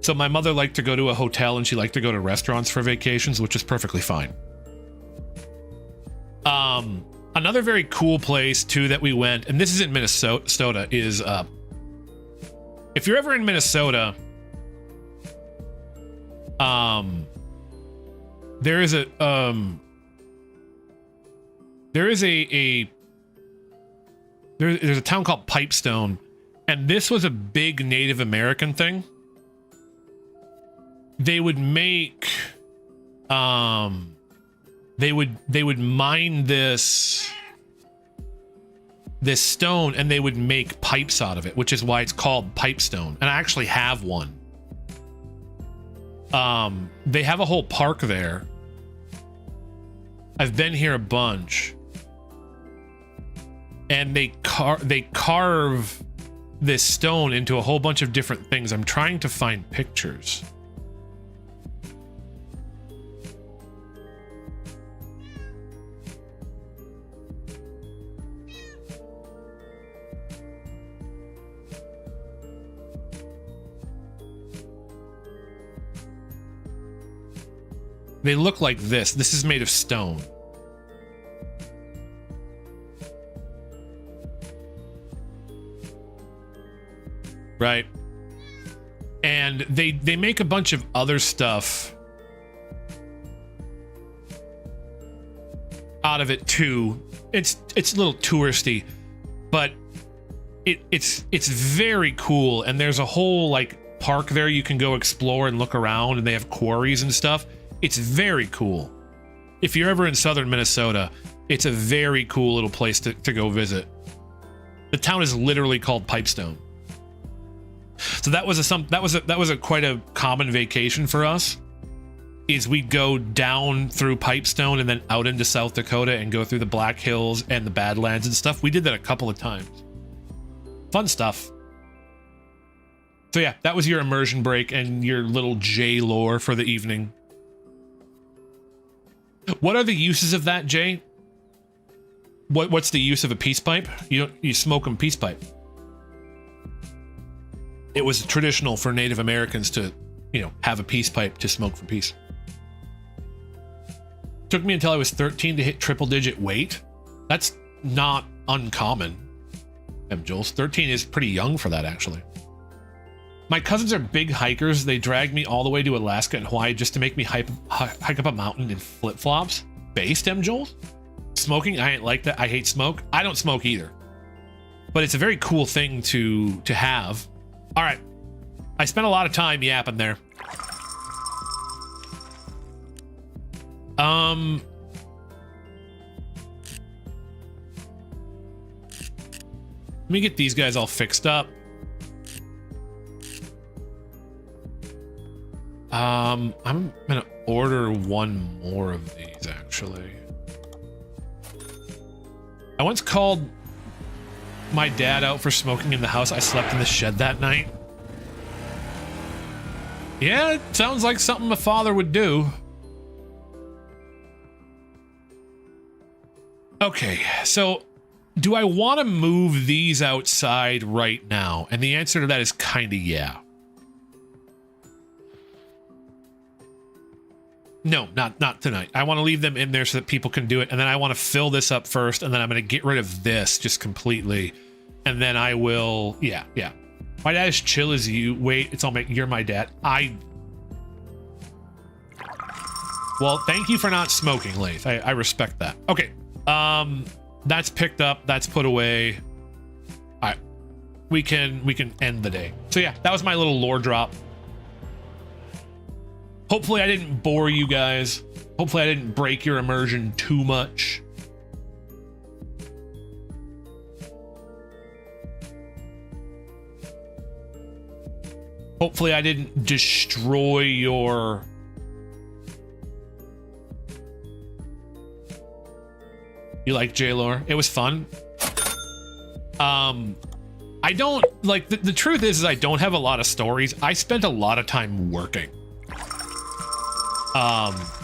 So my mother liked to go to a hotel and she liked to go to restaurants for vacations, which is perfectly fine. Another very cool place too that we went, and this is in Minnesota, is if you're ever in Minnesota, there's a town called Pipestone, and this was a big Native American thing. They would make they would mine this stone and they would make pipes out of it, which is why it's called Pipestone. And I actually have one. They have a whole park there. I've been here a bunch. And they carve this stone into a whole bunch of different things. I'm trying to find pictures. They look like this. This is made of stone. Right? And they make a bunch of other stuff out of it too. It's a little touristy, but it's very cool. And there's a whole like park there you can go explore and look around, and they have quarries and stuff. It's very cool. If you're ever in southern Minnesota, it's a very cool little place to go visit. The town is literally called Pipestone. So that was quite a common vacation for us. Is we'd go down through Pipestone and then out into South Dakota and go through the Black Hills and the Badlands and stuff. We did that a couple of times. Fun stuff. So yeah, that was your immersion break and your little J lore for the evening. What are the uses of that, Jay? What's the use of a peace pipe? You smoke them peace pipe. It was traditional for Native Americans to, you know, have a peace pipe to smoke for peace. Took me until I was 13 to hit triple digit weight. That's not uncommon. Jules, 13 is pretty young for that, actually. My cousins are big hikers. They dragged me all the way to Alaska and Hawaii just to make me hike up a mountain in flip-flops. Based, Jules? Smoking, I ain't like that. I hate smoke. I don't smoke either. But it's a very cool thing to have. All right. I spent a lot of time yapping there. Let me get these guys all fixed up. I'm gonna order one more of these, actually. I once called my dad out for smoking in the house. I slept in the shed that night. Yeah, it sounds like something a father would do. Okay, so do I want to move these outside right now? And the answer to that is kind of yeah. No, not tonight. I want to leave them in there so that people can do it. And then I want to fill this up first. And then I'm going to get rid of this just completely. And then I will, yeah. My dad is chill as you. Wait, it's all you're my dad. Well, thank you for not smoking, Lath. I respect that. Okay. That's picked up. That's put away. All right. We can end the day. So yeah, that was my little lore drop. Hopefully I didn't bore you guys. Hopefully I didn't break your immersion too much. Hopefully I didn't destroy your... You like J-Lore? It was fun. I don't, like, the truth is I don't have a lot of stories. I spent a lot of time working.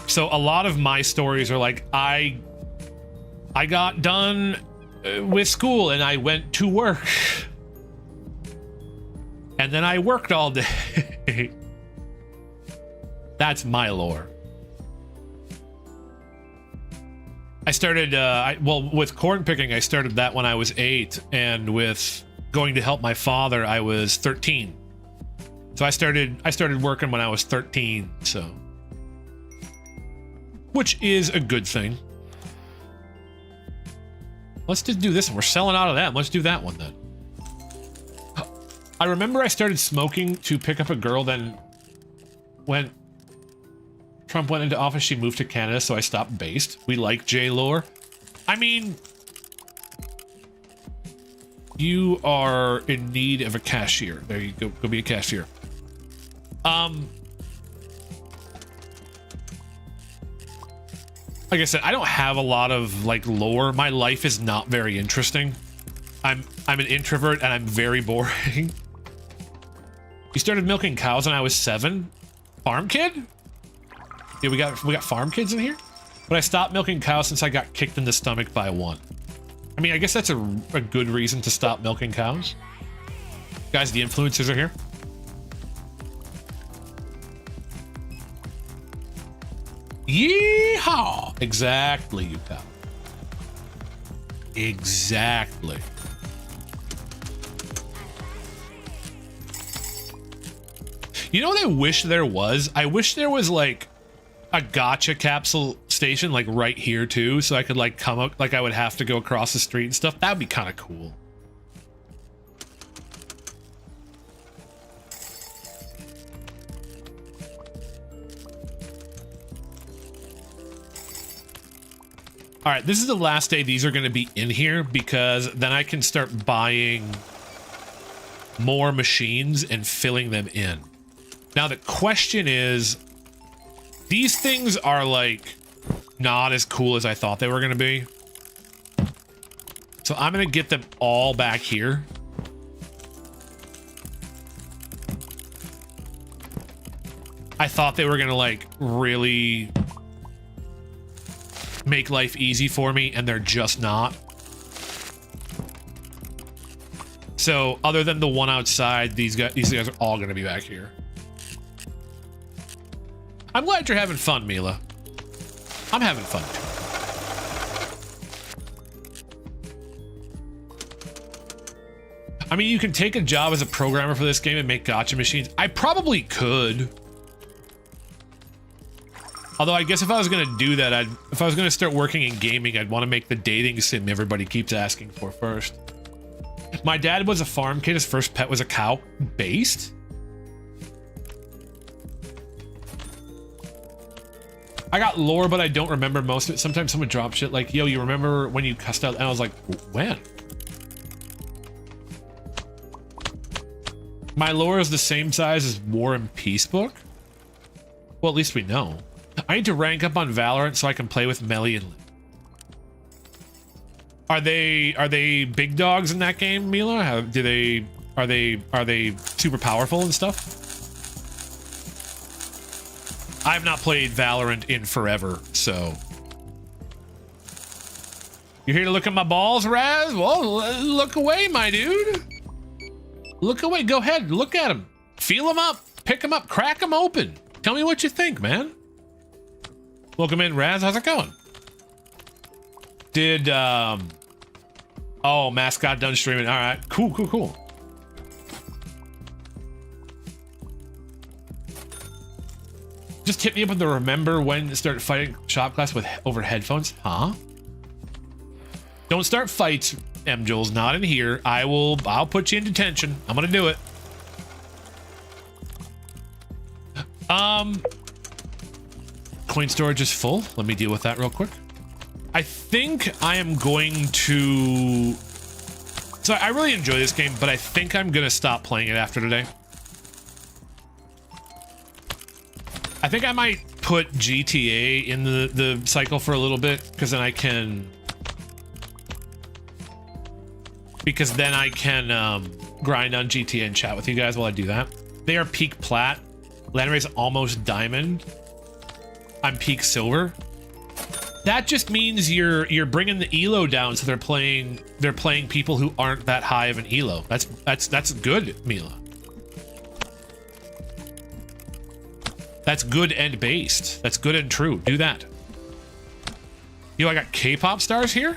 So a lot of my stories are like, I got done with school and I went to work. And then I worked all day. That's my lore. I started, well, with corn picking, I started that when I was 8, and with going to help my father, I was 13. So I started working when I was 13, so. Which is a good thing. Let's just do this one. We're selling out of that. Let's do that one then. I remember I started smoking to pick up a girl, then when Trump went into office, she moved to Canada, so I stopped based. We like J-Lore. I mean, you are in need of a cashier. There you go. Go be a cashier. Like I said, I don't have a lot of like lore. My life is not very interesting. I'm an introvert and I'm very boring. You started milking cows when I was 7. Farm kid? Yeah, we got farm kids in here. But I stopped milking cows since I got kicked in the stomach by one. I mean, I guess that's a good reason to stop milking cows. Guys, the influencers are here. Yeehaw! Exactly, you pal. Exactly. You know what I wish there was? I wish there was like a Gacha Capsule station like right here too, so I could like come up, like I would have to go across the street and stuff. That would be kind of cool. All right, this is the last day these are going to be in here, because then I can start buying more machines and filling them in. Now the question is, these things are like not as cool as I thought they were going to be. So I'm going to get them all back here. I thought they were gonna like really make life easy for me, and they're just not. So other than the one outside, these guys are all gonna be back here. I'm glad you're having fun, Mila. I'm having fun too. I mean, you can take a job as a programmer for this game and make gacha machines. I probably could. Although I guess if I was gonna do that, if I was gonna start working in gaming, I'd want to make the dating sim everybody keeps asking for first. My dad was a farm kid. His first pet was a cow. Based? I got lore, but I don't remember most of it. Sometimes someone drops shit like, yo, you remember when you cussed out? And I was like, when? My lore is the same size as War and Peace book? Well, at least we know. I need to rank up on Valorant so I can play with Melly and Lynn. Are they big dogs in that game, Mila? Are they super powerful and stuff? I've not played Valorant in forever, so. You're here to look at my balls, Raz? Well, look away, my dude. Look away. Go ahead. Look at them. Feel them up. Pick them up. Crack them open. Tell me what you think, man. Welcome in, Raz. How's it going? Did, oh, Mascot done streaming. All right. Cool, cool, cool. Just hit me up with the remember when to start fighting shop class with over headphones. Huh? Don't start fights, M. Jules. Not in here. I'll put you in detention. I'm gonna do it. Coin storage is full. Let me deal with that real quick. I think I am going to... So I really enjoy this game, but I think I'm gonna stop playing it after today. I think I might put GTA in the cycle for a little bit, because then I can... Because then I can grind on GTA and chat with you guys while I do that. They are peak plat. Landray's almost diamond. I'm peak silver. That just means you're bringing the elo down, so they're playing people who aren't that high of an elo. That's good, Mila. That's good and based. That's good and true. Do that. Yo, I got K-pop stars here?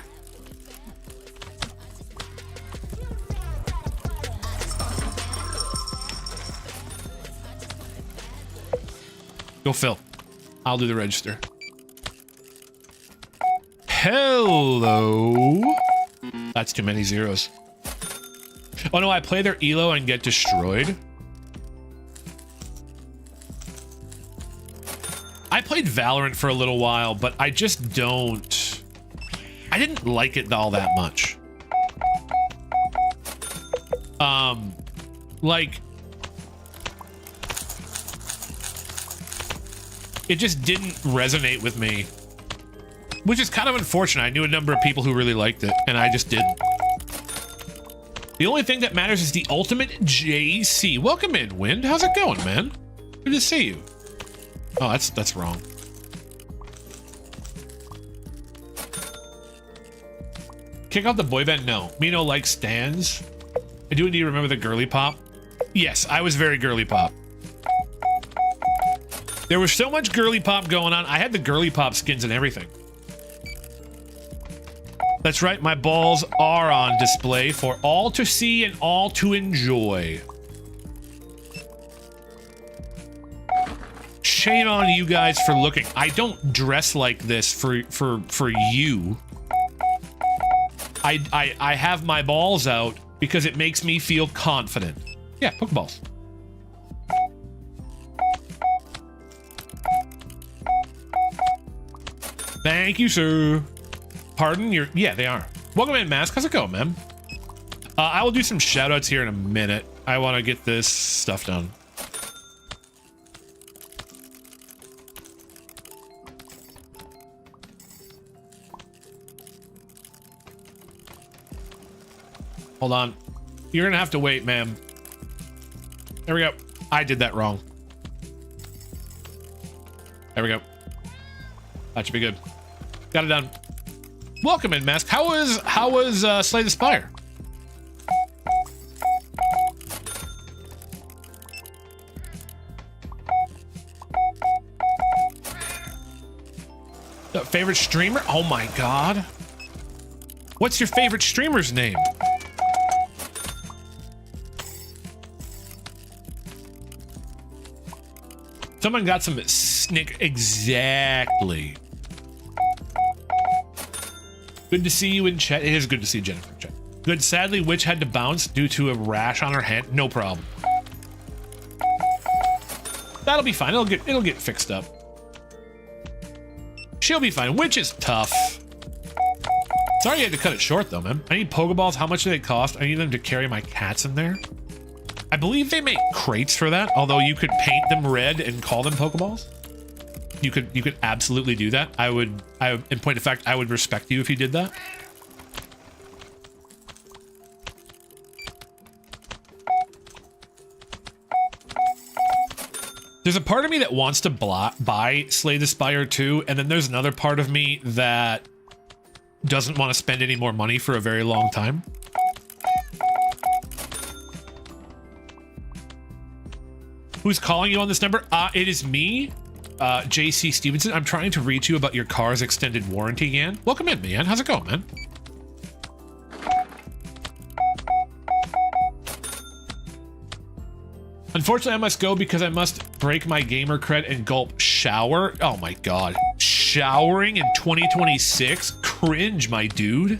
Go, Phil. I'll do the register. Hello. That's too many zeros. Oh no, I play their elo and get destroyed. I played Valorant for a little while, but I just don't... I didn't like it all that much. Like... It just didn't resonate with me. Which is kind of unfortunate. I knew a number of people who really liked it, and I just didn't. The only thing that matters is the ultimate JC. Welcome in, Wind. How's it going, man? Good to see you. Oh, that's wrong. Kick out the boy band? No. Mino likes stands. I do need to remember the girly pop. Yes, I was very girly pop. There was so much girly pop going on. I had the girly pop skins and everything. That's right, my balls are on display for all to see and all to enjoy. Shame on you guys for looking. I don't dress like this for you. I have my balls out because it makes me feel confident. Yeah, Pokeballs. Thank you, sir. Pardon? Yeah, they are. Welcome in, Mask. How's it going, man? I will do some shout-outs here in a minute. I want to get this stuff done. Hold on. You're gonna have to wait, ma'am. There we go. I did that wrong. There we go. That should be good. Got it done. Welcome in, Mask. How was Slay the Spire? Favorite streamer? Oh my god. What's your favorite streamer's name? Someone got some snick. Exactly. Good to see you in chat. It is good to see Jennifer in chat. Good. Sadly, Witch had to bounce due to a rash on her hand. No problem. That'll be fine. It'll get fixed up. She'll be fine. Witch is tough. Sorry you had to cut it short though, man. I need Pokeballs. How much do they cost? I need them to carry my cats in there. I believe they make crates for that, although you could paint them red and call them Pokeballs. You could absolutely do that. In point of fact, I would respect you if you did that. There's a part of me that wants to buy Slay the Spire 2, and then there's another part of me that doesn't want to spend any more money for a very long time. Who's calling you on this number? It is me, JC Stevenson. I'm trying to reach you about your car's extended warranty, Yan. Welcome in, man. How's it going, man? Unfortunately, I must go because I must break my gamer cred and gulp shower. Oh my god. Showering in 2026? Cringe, my dude.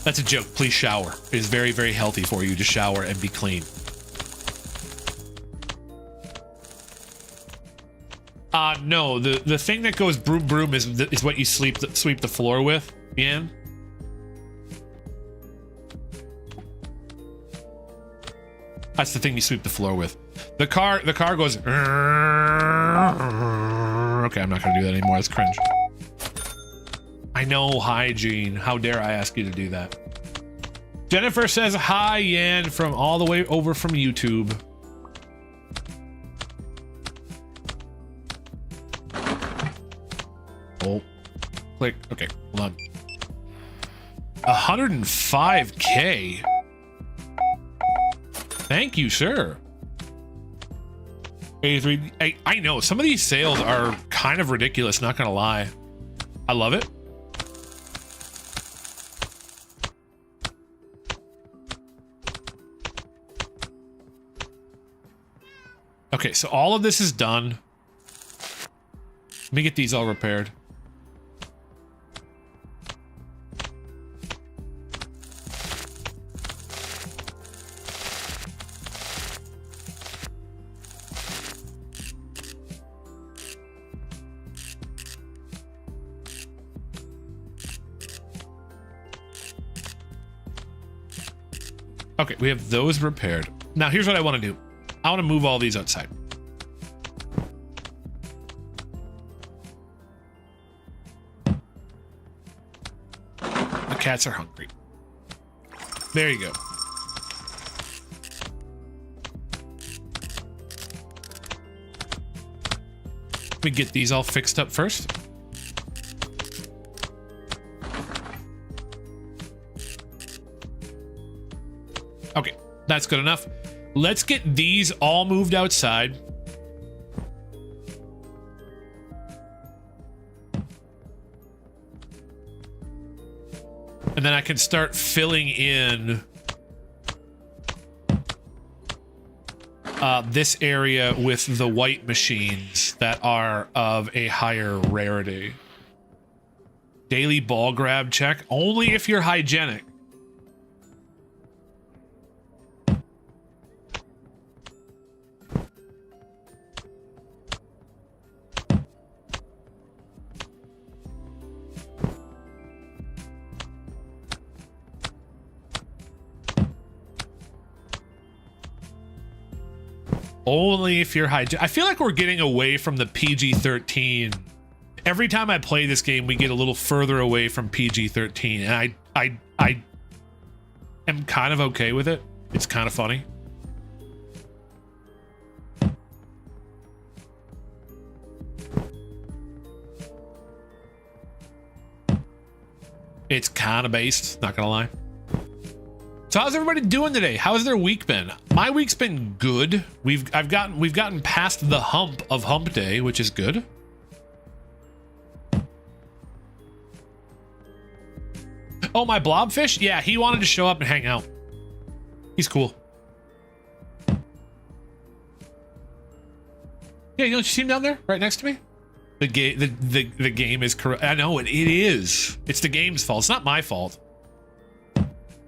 That's a joke. Please shower. It is very, very healthy for you to shower and be clean. No. The thing that goes broom broom is what you sweep the floor with, Ian. That's the thing you sweep the floor with. The car goes. Okay, I'm not gonna do that anymore. That's cringe. I know hygiene. How dare I ask you to do that? Jennifer says hi, Yan, from all the way over from YouTube. Oh, click. Okay, hold on. 105K. Thank you, sir. 83. I know some of these sales are kind of ridiculous. Not gonna lie. I love it. Okay, so all of this is done. Let me get these all repaired. Okay, we have those repaired. Now here's what I want to do. I want to move all these outside. The cats are hungry. There you go. Let me get these all fixed up first. Okay, that's good enough. Let's get these all moved outside. And then I can start filling in this area with the white machines that are of a higher rarity. Daily ball grab check, only if you're hygienic. Only if you're hygienic. I feel like we're getting away from the PG-13. Every time I play this game, we get a little further away from PG-13, and I am kind of okay with it. It's kind of funny. It's kind of based, not gonna lie. So how's everybody doing today? How's their week been? My week's been good. We've gotten past the hump of hump day, which is good. Oh, my Blobfish? Yeah, he wanted to show up and hang out. He's cool. Yeah, don't you see him down there, right next to me? The game is correct. I know it is. It's the game's fault. It's not my fault.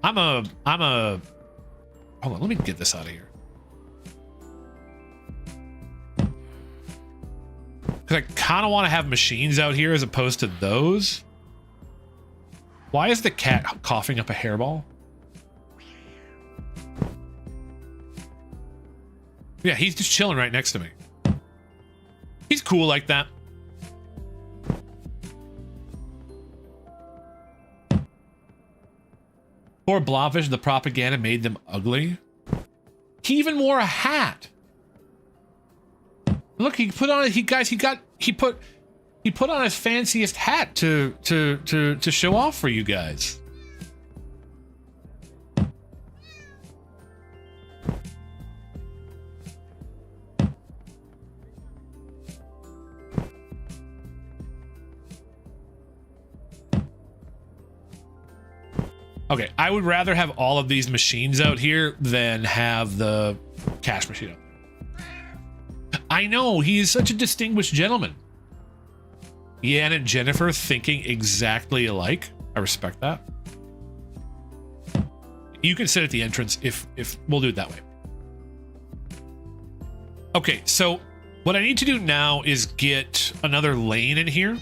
I'm a. Hold on, let me get this out of here. Because I kind of want to have machines out here as opposed to those. Why is the cat coughing up a hairball? Yeah, he's just chilling right next to me. He's cool like that. Poor Blobfish, the propaganda made them ugly. He even wore a hat. Look, he put on he put on his fanciest hat to show off for you guys. Okay, I would rather have all of these machines out here than have the cash machine up there. I know, he is such a distinguished gentleman. Ian and Jennifer thinking exactly alike. I respect that. You can sit at the entrance if we'll do it that way. Okay, so what I need to do now is get another lane in here.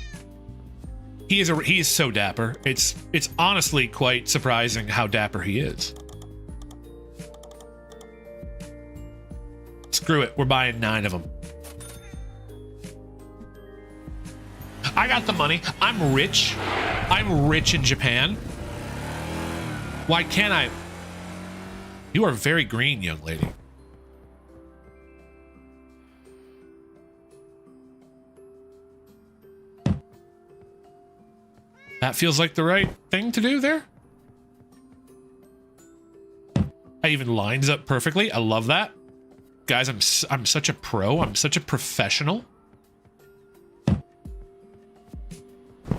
He is so dapper. It's honestly quite surprising how dapper he is. Screw it, we're buying 9 of them. I got the money. I'm rich. I'm rich in Japan. Why can't I? You are very green, young lady. That feels like the right thing to do there. I even lines up perfectly. I love that. Guys, I'm such a pro. I'm such a professional.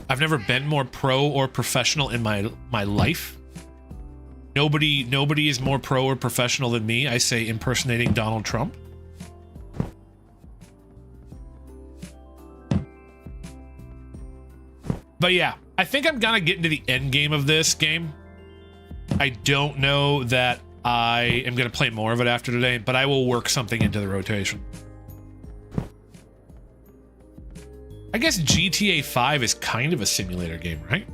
I've never been more pro or professional in my life. Nobody is more pro or professional than me. I say impersonating Donald Trump. But yeah, I think I'm gonna get into the end game of this game. I don't know that I am gonna play more of it after today, but I will work something into the rotation. I guess GTA 5 is kind of a simulator game, right?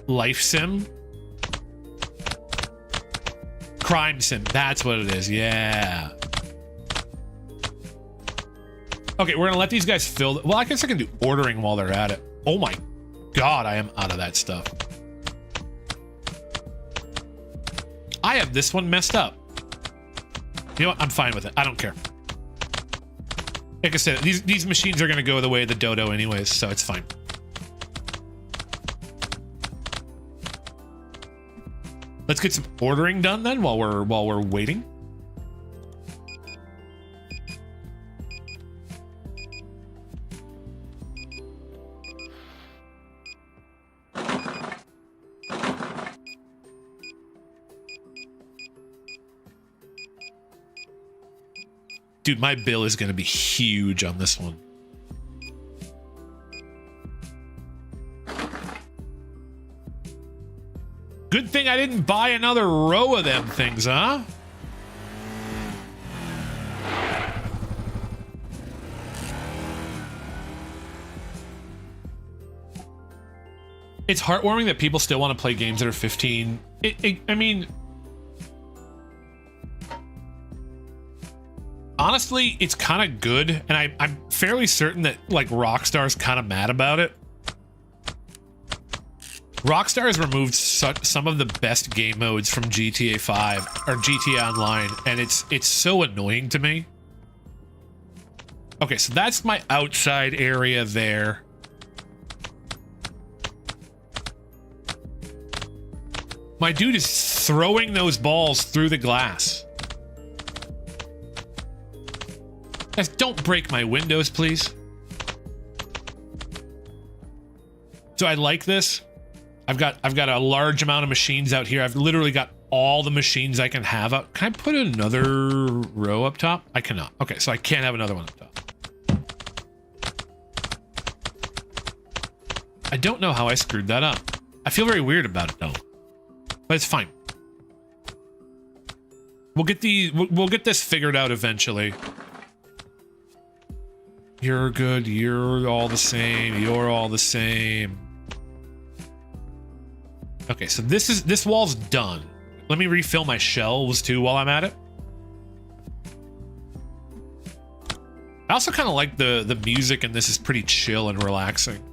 Life sim? Crime sim, that's what it is, yeah. Okay, we're gonna let these guys fill. Well, I guess I can do ordering while they're at it. Oh my god, I am out of that stuff. I have this one messed up. You know what? I'm fine with it. I don't care. Like I said, these machines are gonna go the way of the dodo anyways, so it's fine. Let's get some ordering done then while we're waiting. Dude, my bill is going to be huge on this one. Good thing I didn't buy another row of them things, huh? It's heartwarming that people still want to play games that are 15. I mean, honestly, it's kind of good, and I'm fairly certain that like Rockstar's kind of mad about it. Rockstar has removed some of the best game modes from GTA 5 or GTA Online, and it's so annoying to me. Okay, so that's my outside area there. My dude is throwing those balls through the glass. Guys, don't break my windows, please. So I like this. I've got a large amount of machines out here. I've literally got all the machines I can have up. Can I put another row up top? I cannot. Okay, so I can't have another one up top. I don't know how I screwed that up. I feel very weird about it though, but it's fine. We'll get this figured out eventually. You're good. You're all the same. You're all the same. Okay, so this wall's done. Let me refill my shelves too while I'm at it. I also kind of like the music, and this is pretty chill and relaxing.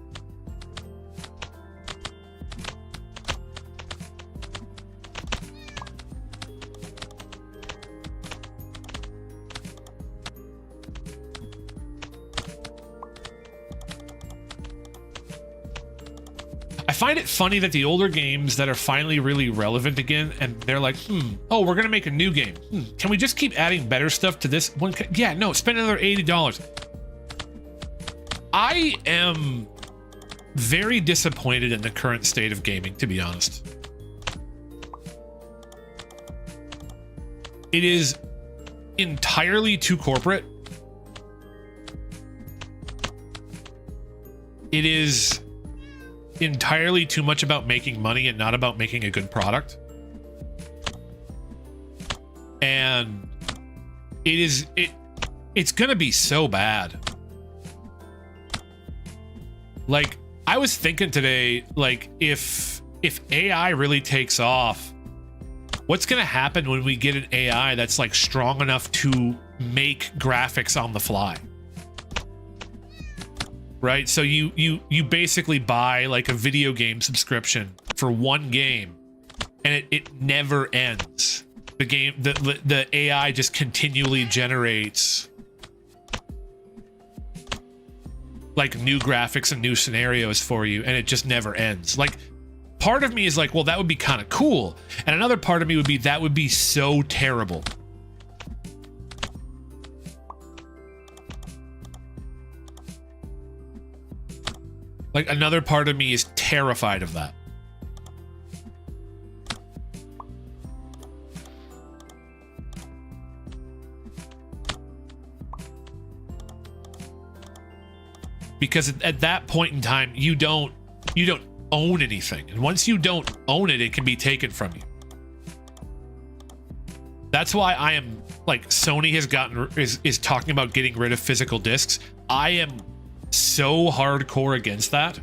I find it funny that the older games that are finally really relevant again, and they're like, oh, we're gonna make a new game. Can we just keep adding better stuff to this one? Yeah, no, spend another $80. I am very disappointed in the current state of gaming, to be honest. It is entirely too corporate. It is entirely too much about making money and not about making a good product. And it's gonna be so bad. Like, I was thinking today, like, if AI really takes off, what's gonna happen when we get an AI that's like strong enough to make graphics on the fly? Right, so you basically buy like a video game subscription for one game, and it never ends. The game, the AI just continually generates like new graphics and new scenarios for you, and it just never ends. Like, part of me is like, well, that would be kind of cool, and another part of me would be that would be so terrible. Like, another part of me is terrified of that. Because at that point in time, you don't own anything. And once you don't own it, it can be taken from you. That's why I am, like, Sony is talking about getting rid of physical discs. I am so hardcore against that.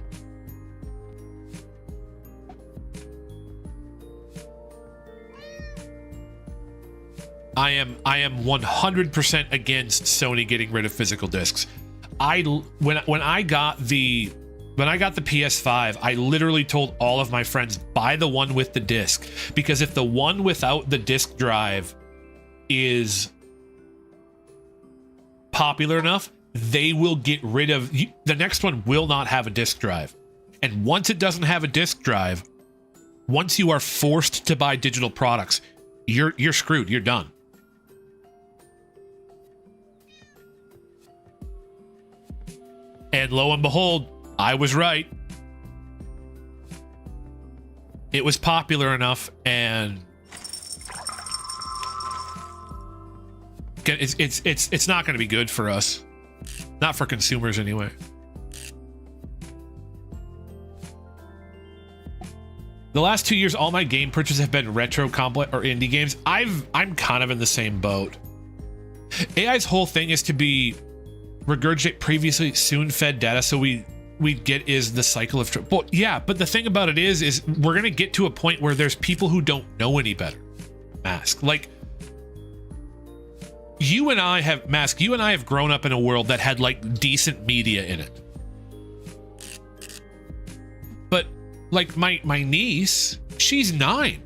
I am 100% against Sony getting rid of physical discs. When I got the PS5, I literally told all of my friends, buy the one with the disc, because if the one without the disc drive is popular enough, they will get rid of the next one. Will not have a disc drive, and once it doesn't have a disc drive, once you are forced to buy digital products, you're screwed. You're done. And lo and behold, I was right. It was popular enough, and it's not going to be good for us. Not for consumers, anyway. The last 2 years, all my game purchases have been retro, complex, or indie games. I'm kind of in the same boat. AI's whole thing is to be regurgitate previously soon fed data, so we we'd get is the cycle of well, yeah, but the thing about it is we're gonna get to a point where there's people who don't know any better. Mask, like you and I have grown up in a world that had like decent media in it. But like my niece, she's 9.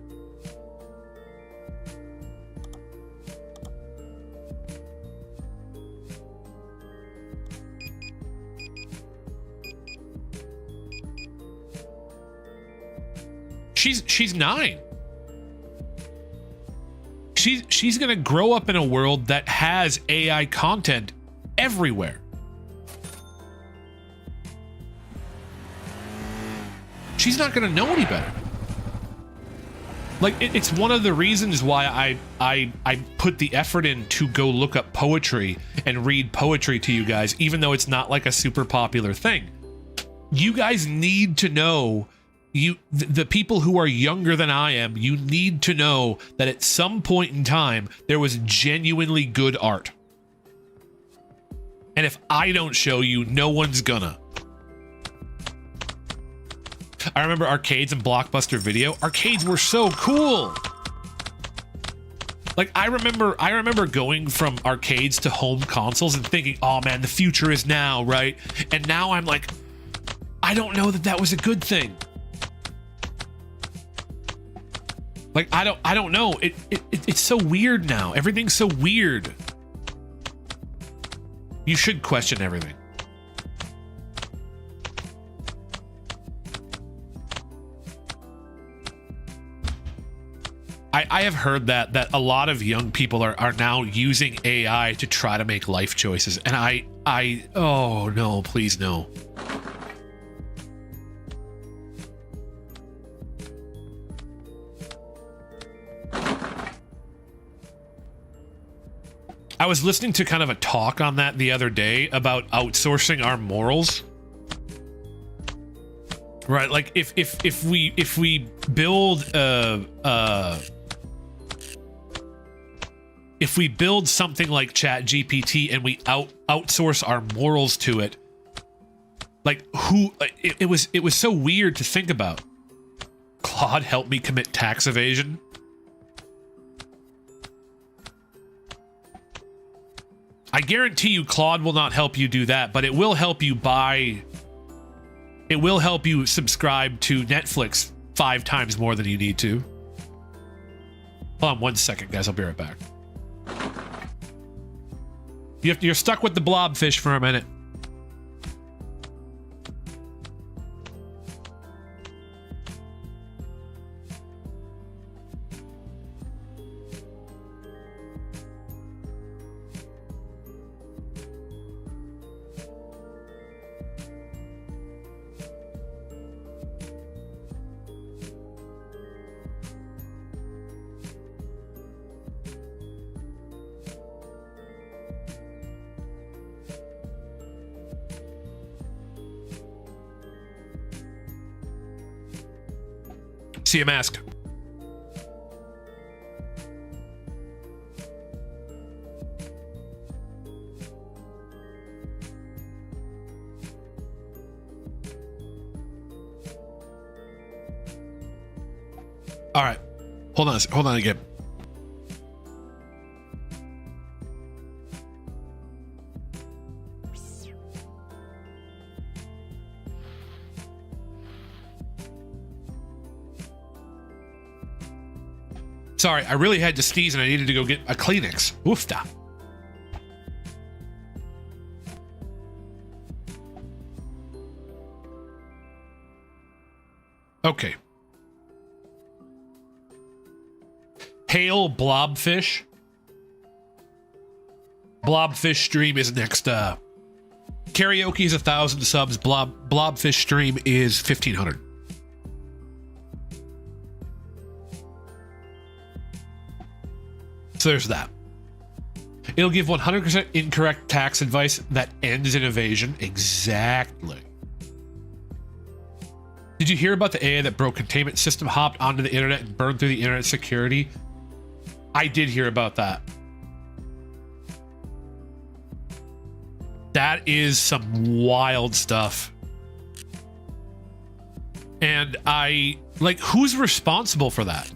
She's 9. She's gonna grow up in a world that has AI content everywhere. She's not gonna know any better. Like it's one of the reasons why I put the effort in to go look up poetry and read poetry to you guys, even though it's not like a super popular thing. You guys need to know. The people who are younger than I am, you need to know that at some point in time, there was genuinely good art. And if I don't show you, no one's gonna. I remember arcades and Blockbuster Video. Arcades were so cool. Like I remember going from arcades to home consoles and thinking, oh man, the future is now, right? And now I'm like, I don't know that was a good thing. Like I don't know. It's so weird now. Everything's so weird. You should question everything. I have heard that a lot of young people are now using AI to try to make life choices, and I oh no, please no. I was listening to kind of a talk on that the other day about outsourcing our morals. Right, like if we build if we build something like ChatGPT and we outsource our morals to it, like it was so weird to think about. Claude helped me commit tax evasion. I guarantee you Claude will not help you do that, but it will help you subscribe to Netflix 5 times more than you need to. Hold on 1 second, guys. I'll be right back. You're stuck with the Blobfish for a minute. See a mask. All right. Hold on again. Sorry, I really had to sneeze and I needed to go get a Kleenex. Oofta. Okay. Hail Blobfish. Blobfish stream is next. Karaoke is 1,000 subs. Blobfish stream is 1,500. So there's that. It'll give 100% incorrect tax advice that ends in evasion. Exactly. Did you hear about the AI that broke containment system, hopped onto the internet, and burned through the internet security? I did hear about that. That is some wild stuff. And I like, who's responsible for that?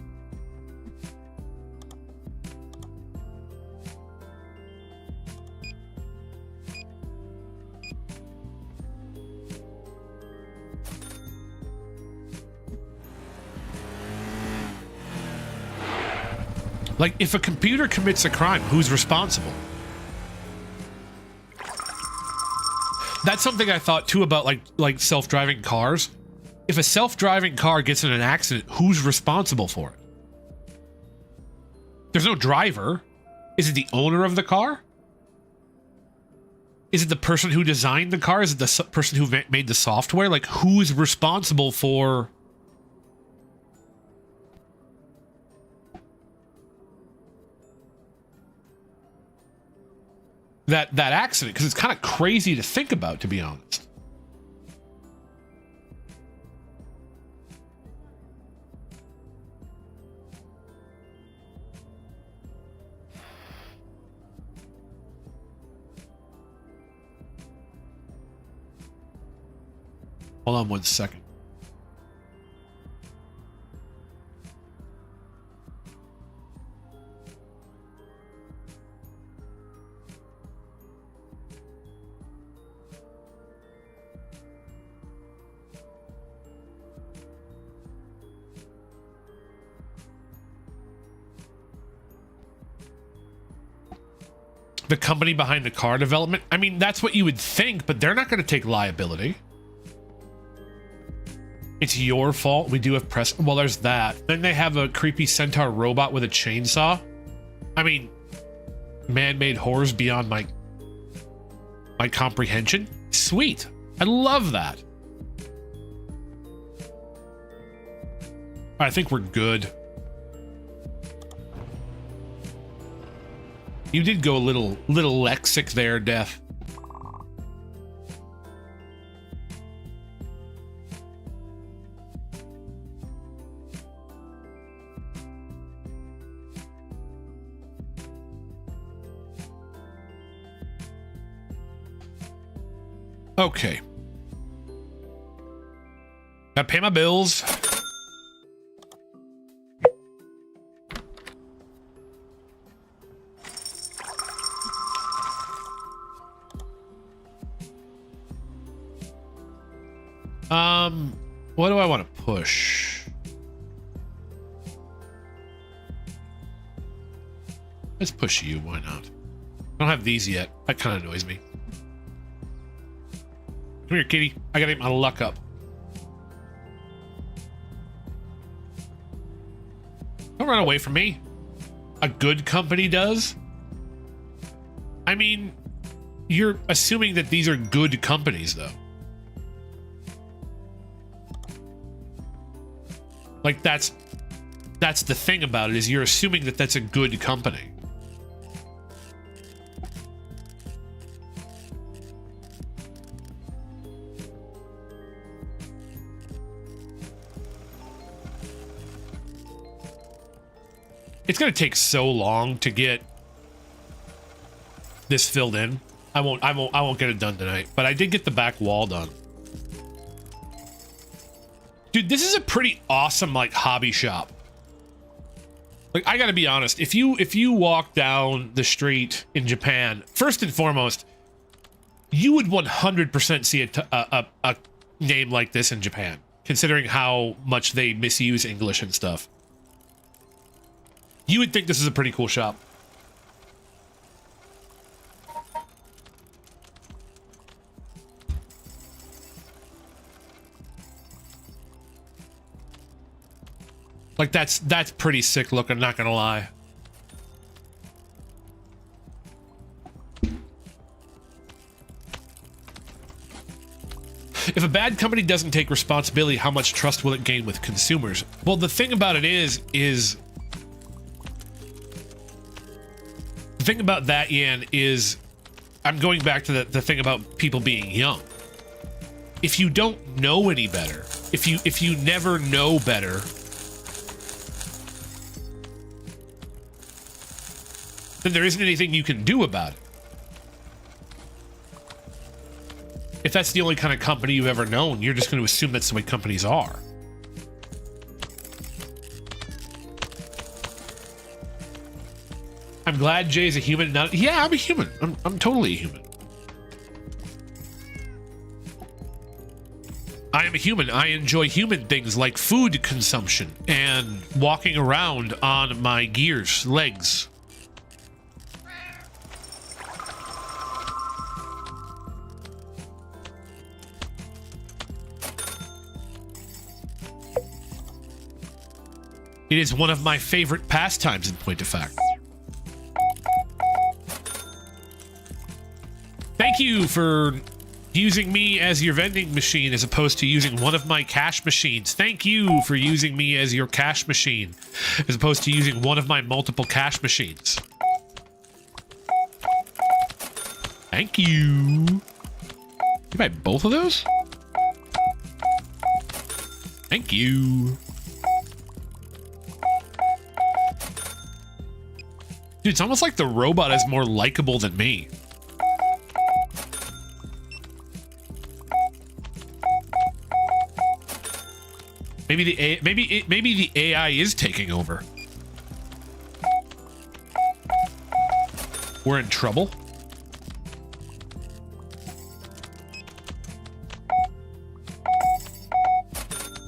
Like, if a computer commits a crime, who's responsible? That's something I thought too about like self-driving cars. If a self-driving car gets in an accident, who's responsible for it? There's no driver. Is it the owner of the car? Is it the person who designed the car? Is it the person who made the software? Like, who's responsible for that accident? Because it's kind of crazy to think about, to be honest. Hold on 1 second. The company behind the car development? I mean, that's what you would think, but they're not going to take liability. It's your fault. We do have press. Well, there's that. Then they have a creepy centaur robot with a chainsaw. I mean, man-made horrors beyond my comprehension. Sweet. I love that. I think we're good. You did go a little lexic there, Death. Okay. Gotta pay my bills. What do I want to push? Let's push you, why not? I don't have these yet. That kind of annoys me. Come here, kitty. I gotta get my luck up. Don't run away from me. A good company does? I mean, you're assuming that these are good companies, though. Like, that's the thing about it, is you're assuming that that's a good company. It's gonna take so long to get this filled in. I won't get it done tonight, but I did get the back wall done. Dude, this is a pretty awesome, like, hobby shop. Like, I gotta be honest, if you walk down the street in Japan, first and foremost, you would 100% see a name like this in Japan, considering how much they misuse English and stuff. You would think this is a pretty cool shop. Like, that's pretty sick looking, not gonna lie. If a bad company doesn't take responsibility, how much trust will it gain with consumers? Well, the thing about it is the thing about that, Ian, is I'm going back to the thing about people being young. If you don't know any better, if you never know better, then there isn't anything you can do about it. If that's the only kind of company you've ever known, you're just going to assume that's the way companies are. I'm glad Jay's a human. Not, yeah, I'm a human. I'm totally a human. I am a human. I enjoy human things like food consumption and walking around on my gears, legs. It is one of my favorite pastimes, in point of fact. Thank you for using me as your vending machine as opposed to using one of my cash machines. Thank you for using me as your cash machine as opposed to using one of my multiple cash machines. Thank you. You buy both of those? Thank you. Dude, it's almost like the robot is more likable than me. Maybe the AI is taking over. We're in trouble.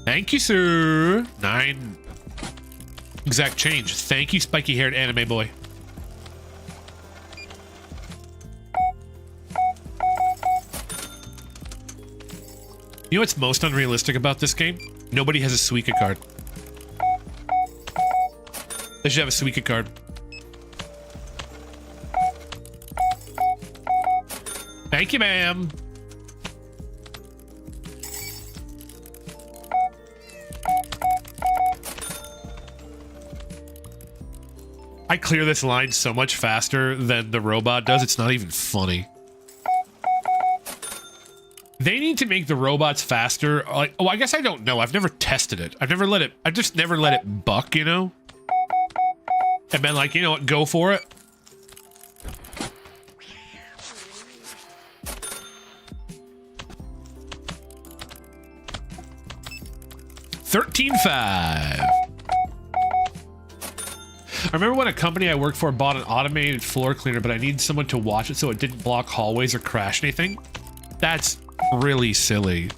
Thank you, sir. 9 exact change. Thank you, spiky-haired anime boy. You know what's most unrealistic about this game? Nobody has a Suica card. They should have a Suica card. Thank you, ma'am. I clear this line so much faster than the robot does, it's not even funny. They need to make the robots faster. Like, oh, I guess I don't know. I've never tested it. I've just never let it buck, you know? And been like, you know what, go for it. $13.5. I remember when a company I worked for bought an automated floor cleaner, but I needed someone to watch it so it didn't block hallways or crash anything. That's really silly.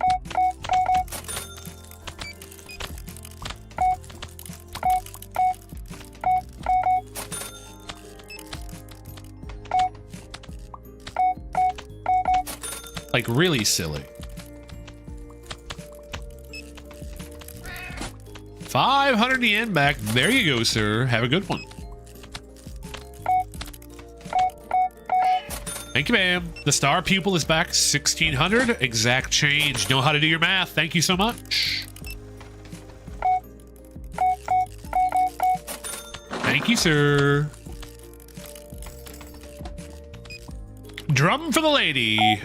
Like, really silly. 500 yen back. There you go, sir. Have a good one. Thank you, ma'am. The star pupil is back. 1600. Exact change. Know how to do your math. Thank you so much. Thank you, sir. Drum for the lady.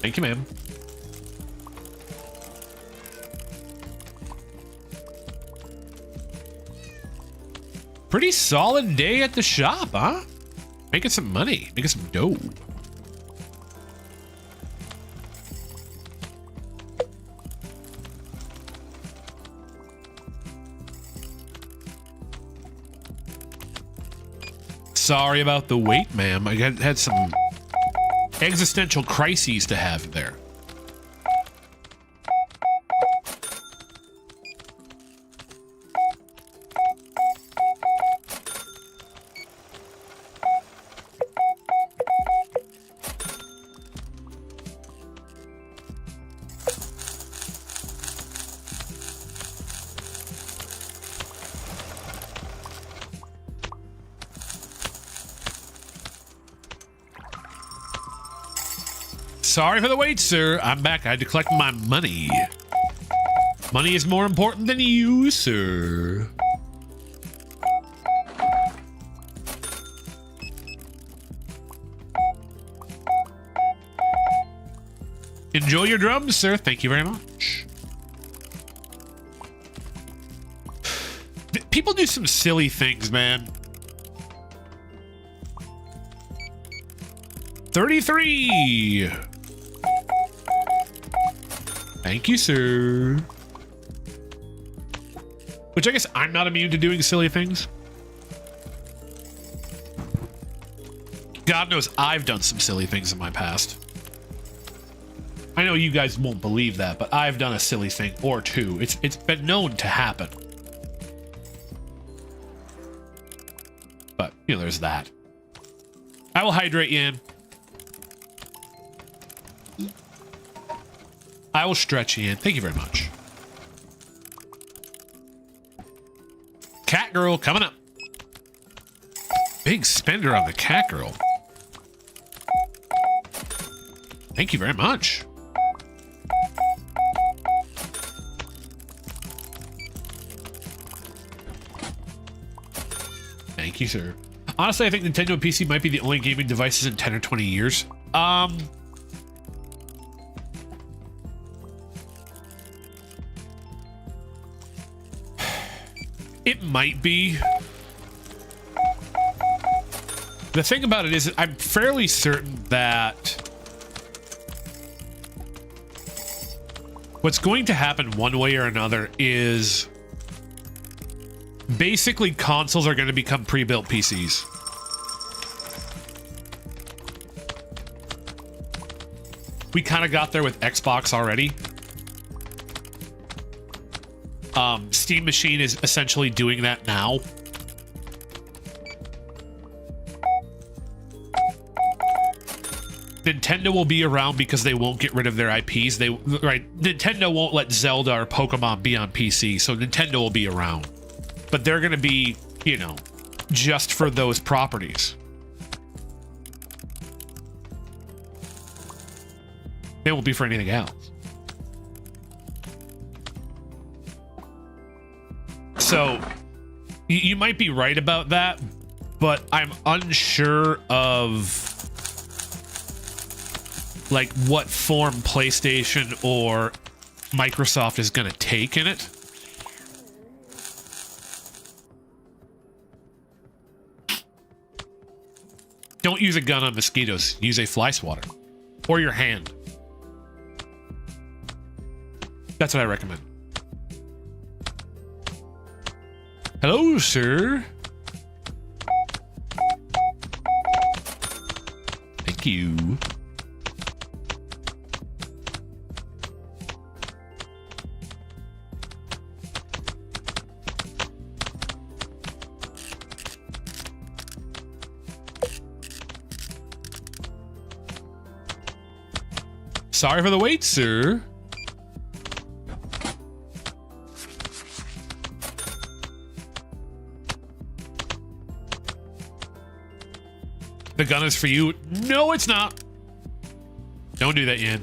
Thank you, ma'am. Pretty solid day at the shop, huh? Making some money, making some dough. Sorry about the wait, ma'am. I had some existential crises to have there. Sorry for the wait, sir. I'm back. I had to collect my money. Money is more important than you, sir. Enjoy your drums, sir. Thank you very much. People do some silly things, man. 33. Thank you, sir. Which I guess I'm not immune to doing silly things. God knows I've done some silly things in my past. I know you guys won't believe that, but I've done a silly thing or two. It's been known to happen. But, you know, there's that. I will hydrate you in. I will stretch you in. Thank you very much. Cat girl coming up. Big spender on the cat girl. Thank you very much. Thank you, sir. Honestly, I think Nintendo and PC might be the only gaming devices in 10 or 20 years. It might be. The thing about it is I'm fairly certain that what's going to happen one way or another is basically consoles are going to become pre-built PCs. We kind of got there with Xbox already. Steam Machine is essentially doing that now. Nintendo will be around because they won't get rid of their IPs. Nintendo won't let Zelda or Pokemon be on PC, so Nintendo will be around. But they're going to be, you know, just for those properties. They won't be for anything else. So, you might be right about that, but I'm unsure of like what form PlayStation or Microsoft is going to take in it. Don't use a gun on mosquitoes. Use a fly swatter or your hand. That's what I recommend. Hello, sir. Thank you. Sorry for the wait, sir. The gun is for you. No, it's not. Don't do that, Yan.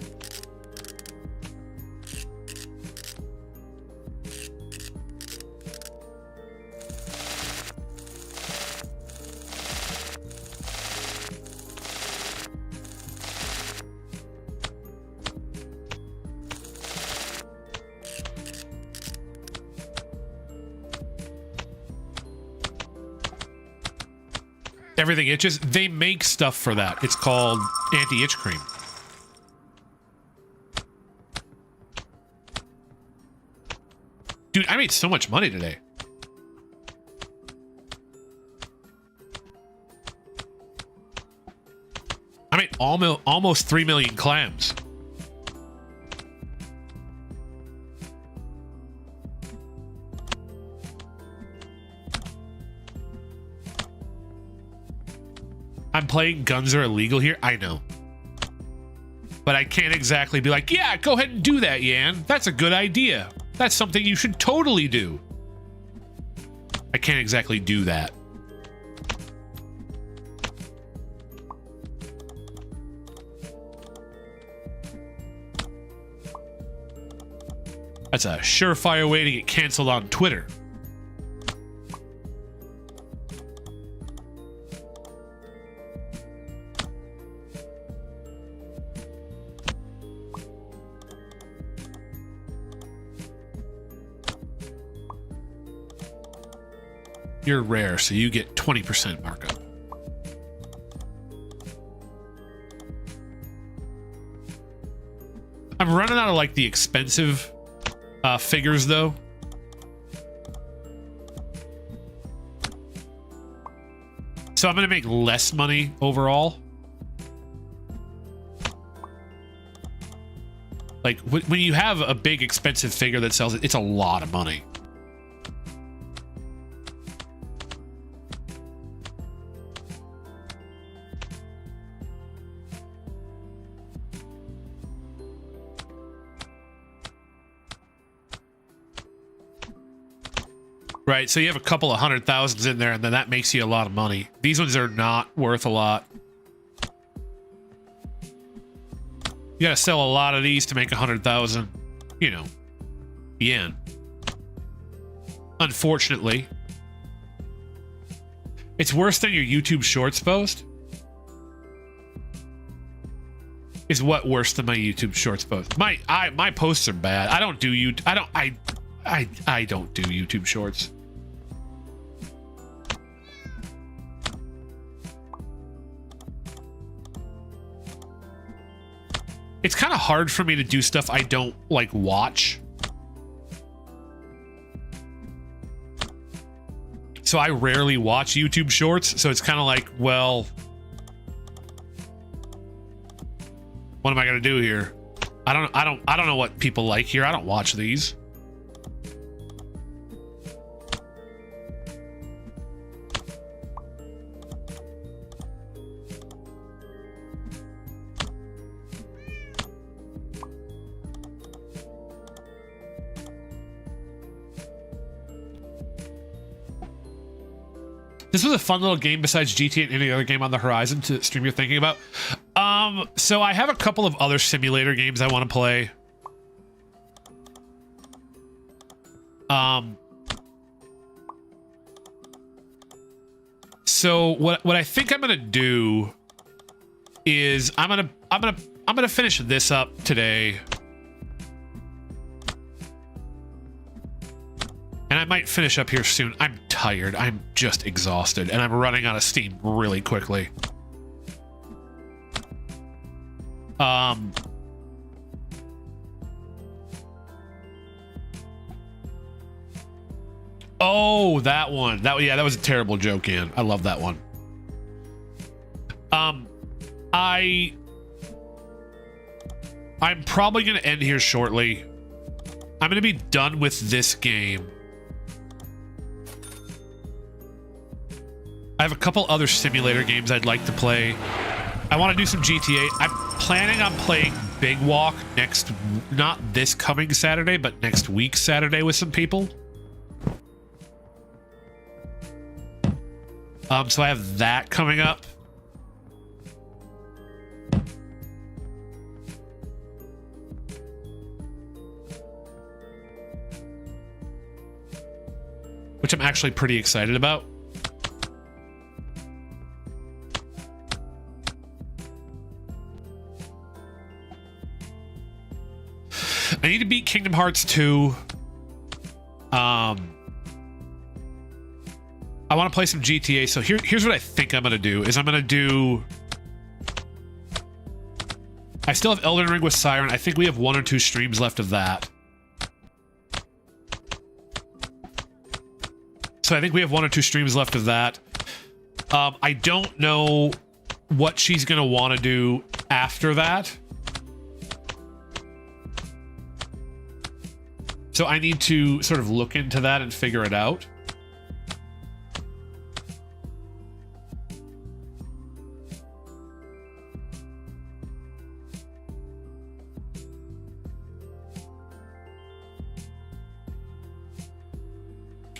Everything itches. They make stuff for that. It's called anti-itch cream. Dude, I made so much money today. I made almost 3 million clams. I'm playing guns are illegal here. I know. But I can't exactly be like, yeah, go ahead and do that, Yan. That's a good idea. That's something you should totally do. I can't exactly do that. That's a surefire way to get canceled on Twitter. You're rare, so you get 20% markup. I'm running out of like the expensive figures though. So I'm going to make less money overall. Like when you have a big expensive figure that sells it, it's a lot of money. Right, so you have a couple of 100,000s in there, and then that makes you a lot of money. These ones are not worth a lot. You gotta sell a lot of these to make 100,000, you know, yen. Unfortunately. It's worse than your YouTube Shorts post? Is what worse than my YouTube Shorts post? My posts are bad. I don't do I don't do YouTube Shorts. It's kind of hard for me to do stuff I don't like watch. So I rarely watch YouTube Shorts, so it's kind of like, well, what am I gonna do here? I don't know what people like here. I don't watch these. This was a fun little game besides GTA and any other game on the horizon to stream you're thinking about. So I have a couple of other simulator games I want to play. So what I think I'm gonna do is I'm gonna finish this up today. And I might finish up here soon. I'm tired. I'm just exhausted. And I'm running out of steam really quickly. Oh, that one. Yeah, that was a terrible joke, Ian. I love that one. I'm probably going to end here shortly. I'm going to be done with this game. I have a couple other simulator games I'd like to play. I want to do some GTA. I'm planning on playing Big Walk not this coming Saturday, but next week Saturday with some people. So I have that coming up. Which I'm actually pretty excited about. I need to beat Kingdom Hearts 2. I want to play some GTA. So here's what I think I'm going to do is I still have Elden Ring with Siren. I think we have 1 or 2 streams left of that. So I think we have 1 or 2 streams left of that. I don't know what she's going to want to do after that. So I need to sort of look into that and figure it out.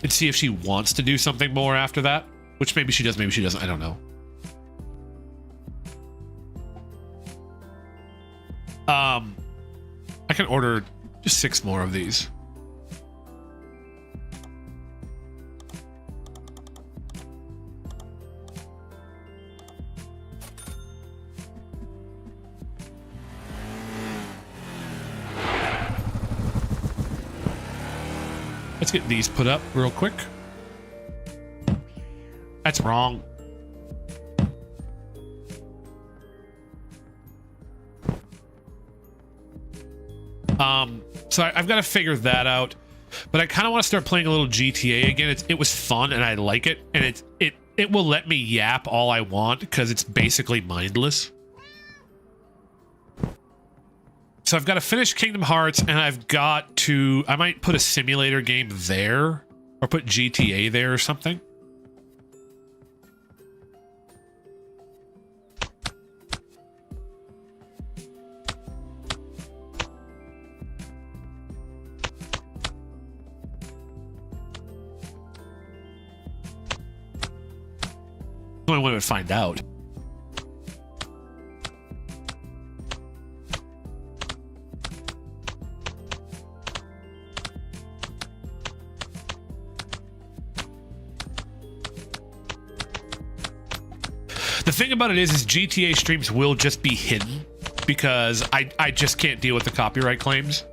And see if she wants to do something more after that, which maybe she does, maybe she doesn't. I don't know. I can order just 6 more of these. Let's get these put up real quick. That's wrong. So I've got to figure that out. But I kind of want to start playing a little GTA again. It was fun and I like it, and it will let me yap all I want because it's basically mindless. So I've got to finish Kingdom Hearts, and I've got to... I might put a simulator game there, or put GTA there or something. The only one would find out. The thing about it is GTA streams will just be hidden because I just can't deal with the copyright claims.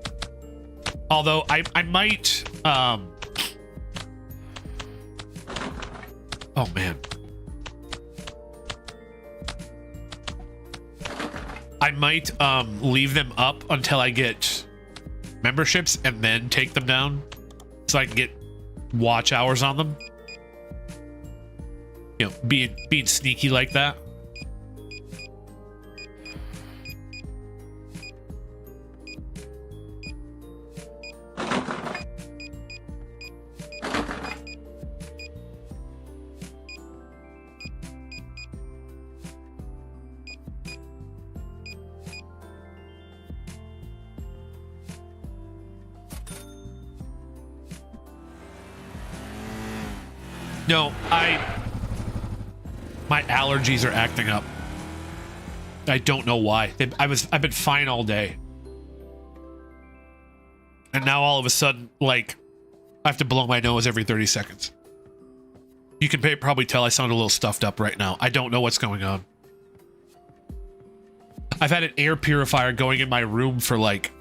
Although I might oh man. I might leave them up until I get memberships and then take them down so I can get watch hours on them. You know, being sneaky like that. No, my allergies are acting up. I don't know why. I've been fine all day. And now all of a sudden, like, I have to blow my nose every 30 seconds. You can probably tell I sound a little stuffed up right now. I don't know what's going on. I've had an air purifier going in my room for like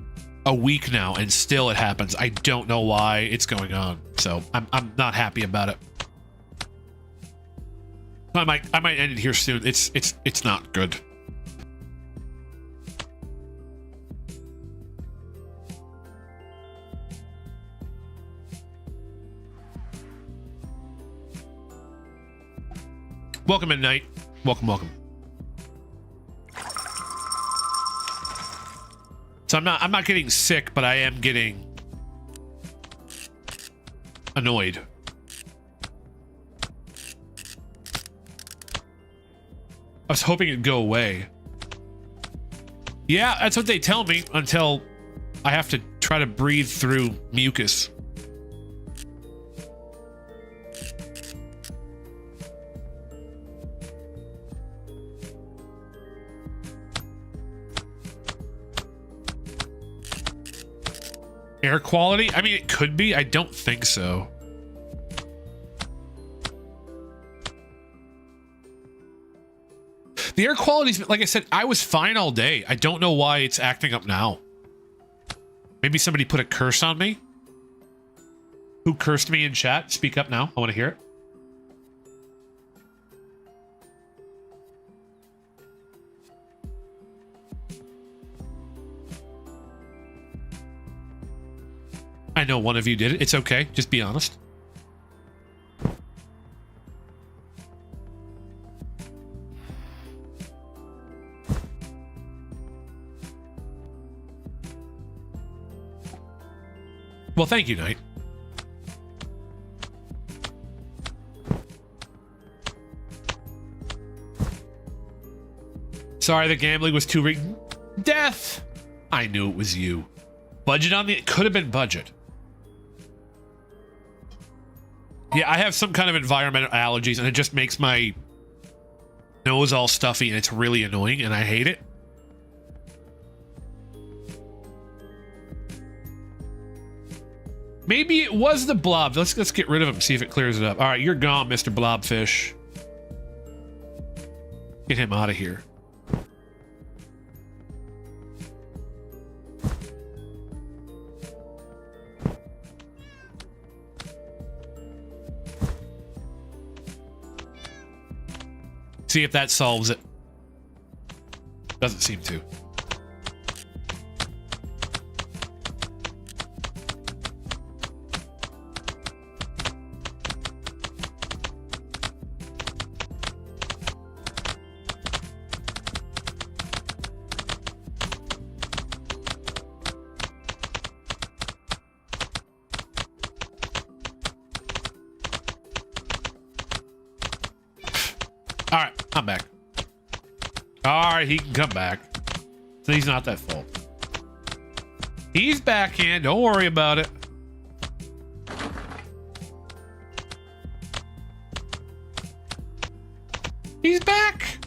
a week now, and still it happens. I don't know why it's going on. So I'm not happy about it. I might end it here soon. It's not good. Welcome, Midnight. Welcome, welcome. So I'm not getting sick, but I am getting annoyed. I was hoping it'd go away. Yeah, that's what they tell me until I have to try to breathe through mucus. Air quality? I mean, it could be. I don't think so. The air quality's, like I said, I was fine all day. I don't know why it's acting up now. Maybe somebody put a curse on me? Who cursed me in chat? Speak up now. I want to hear it. I know one of you did it. It's okay. Just be honest. Well, thank you, Knight. Sorry, the gambling was too Death! I knew it was you. Budget on the... It could have been budget. Yeah, I have some kind of environmental allergies, and it just makes my nose all stuffy, and it's really annoying, and I hate it. Maybe it was the blob. Let's get rid of him, see if it clears it up. All right, you're gone, Mr. Blobfish. Get him out of here. See if that solves it. Doesn't seem to. All right, I'm back. All right, he can come back. So he's not that full. He's backhand. Don't worry about it. He's back.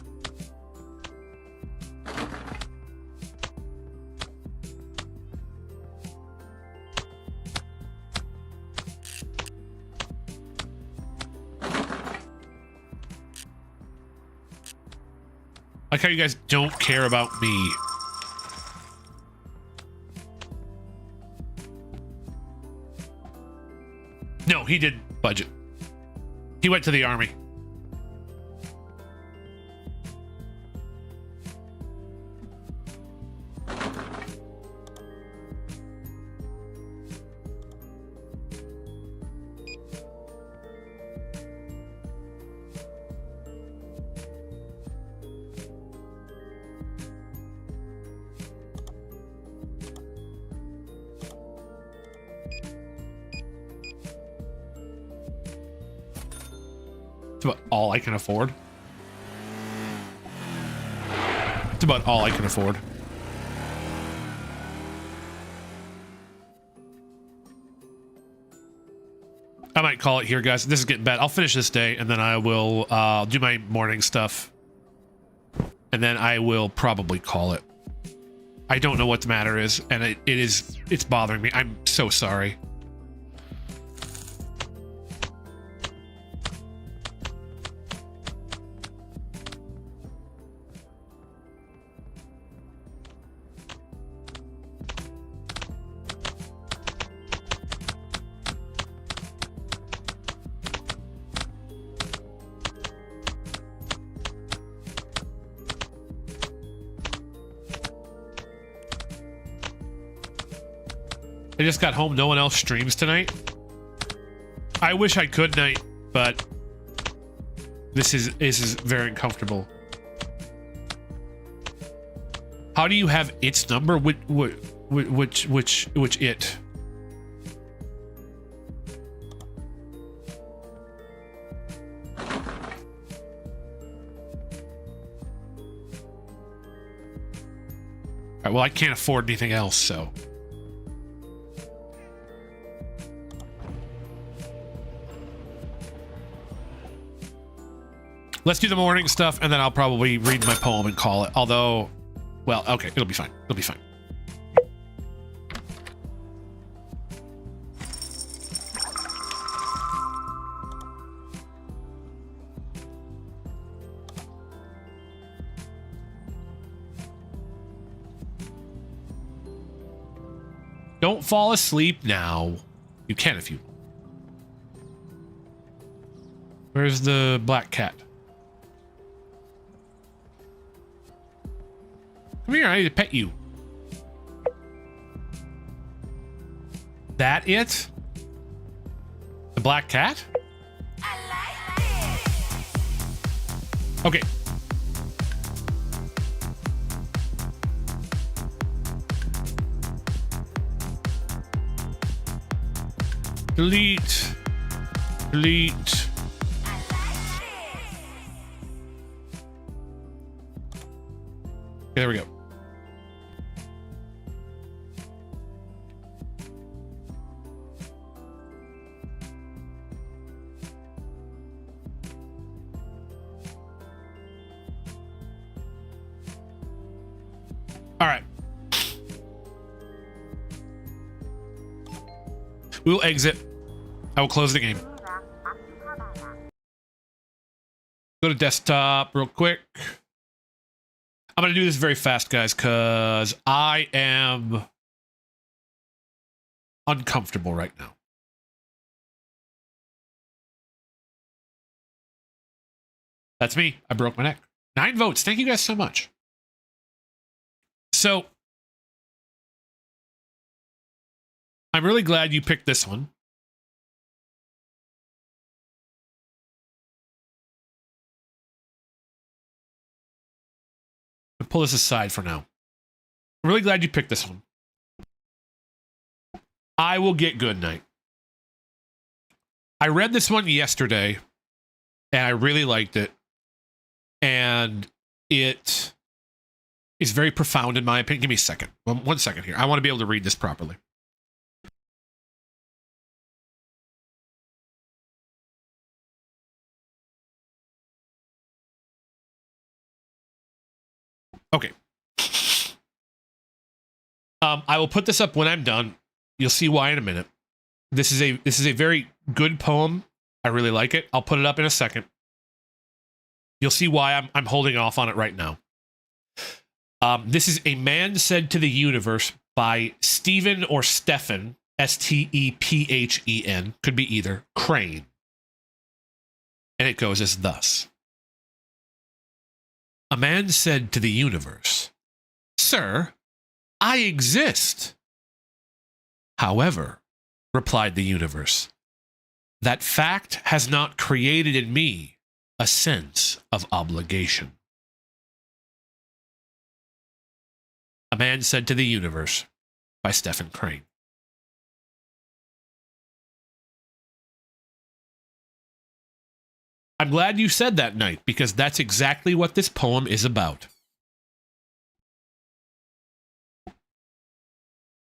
Like how you guys don't care about me. No, he did budget. He went to the army. It's about all I can afford. It's about all I can afford. I might call it here, guys. This is getting bad. I'll finish this day, and then I will do my morning stuff. And then I will probably call it. I don't know what the matter is, and it's bothering me. I'm so sorry. I just got home. No one else streams tonight. I wish I could tonight, but this is very uncomfortable. How do you have its number? Which it? All right, well, I can't afford anything else, so. Let's do the morning stuff, and then I'll probably read my poem and call it. Although, well, okay, it'll be fine. It'll be fine. Don't fall asleep now. You can if you. Where's the black cat? Come here, I need to pet you. That it? The black cat? Okay. Delete. Delete. There we go. All right. We will exit. I will close the game. Go to desktop real quick. I'm going to do this very fast, guys, because I am uncomfortable right now. That's me. I broke my neck. 9 votes. Thank you guys so much. So, I'm really glad you picked this one. I'll pull this aside for now. I'm really glad you picked this one. I will get good night. I read this one yesterday, and I really liked it. and it is very profound in my opinion. Give me a second. 1 second here. I want to be able to read this properly. Okay. I will put this up when I'm done. You'll see why in a minute. This is a very good poem. I really like it. I'll put it up in a second. You'll see why I'm holding off on it right now. This is A Man Said to the Universe by Stephen or Stephen, Stephen, could be either, Crane. And it goes as thus. A man said to the universe, "Sir, I exist." "However," replied the universe, "that fact has not created in me a sense of obligation." A Man Said to the Universe by Stephen Crane. I'm glad you said that, Knight, because that's exactly what this poem is about.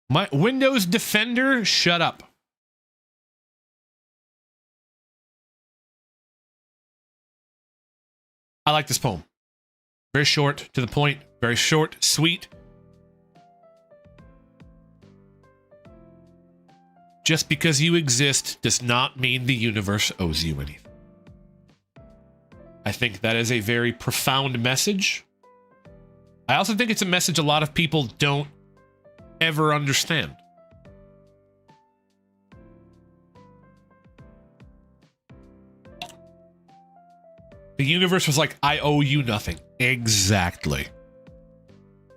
My Windows Defender, shut up. I like this poem. Very short, to the point, very short, sweet. Just because you exist does not mean the universe owes you anything. I think that is a very profound message. I also think it's a message a lot of people don't ever understand. The universe was like, I owe you nothing. Exactly.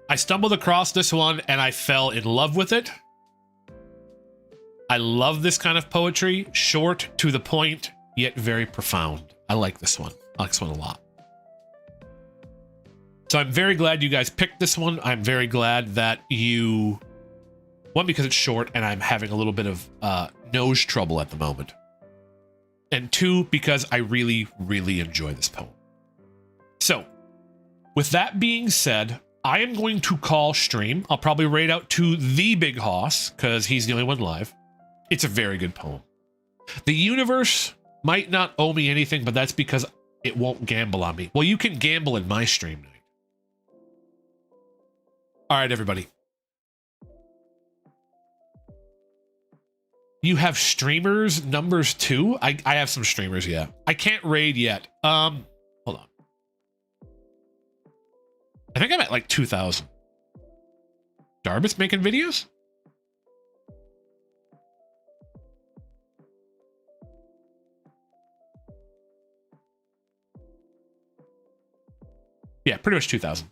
I stumbled across this one and I fell in love with it. I love this kind of poetry. Short, to the point, yet very profound. I like this one. I like this one a lot. So I'm very glad you guys picked this one. I'm very glad that you... One, because it's short and I'm having a little bit of nose trouble at the moment. And two, because I really, really enjoy this poem. So, with that being said, I am going to call stream. I'll probably raid out to the Big Hoss, because he's the only one live. It's a very good poem. The universe might not owe me anything, but that's because it won't gamble on me. Well, you can gamble in my stream night. All right, everybody. You have streamers numbers too? I have some streamers, yeah. I can't raid yet. Hold on. I think I'm at like 2,000. Darbus making videos? Yeah, pretty much 2,000.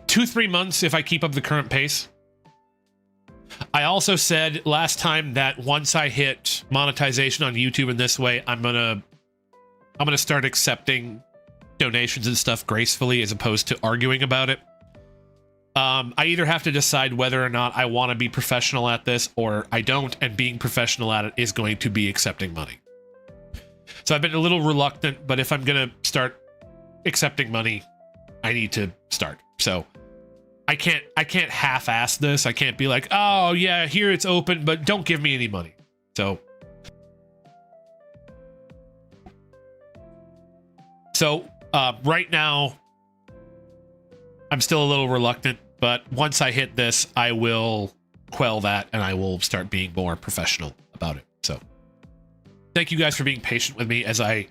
2-3 months if I keep up the current pace. I also said last time that once I hit monetization on YouTube in this way, I'm gonna start accepting donations and stuff gracefully as opposed to arguing about it. I either have to decide whether or not I want to be professional at this or I don't, and being professional at it is going to be accepting money. So I've been a little reluctant, but if I'm gonna start accepting money, I need to start. So I can't half-ass this. I can't be like, oh yeah, here it's open, but don't give me any money. So right now I'm still a little reluctant, but once I hit this, I will quell that and I will start being more professional about it. So thank you guys for being patient with me as I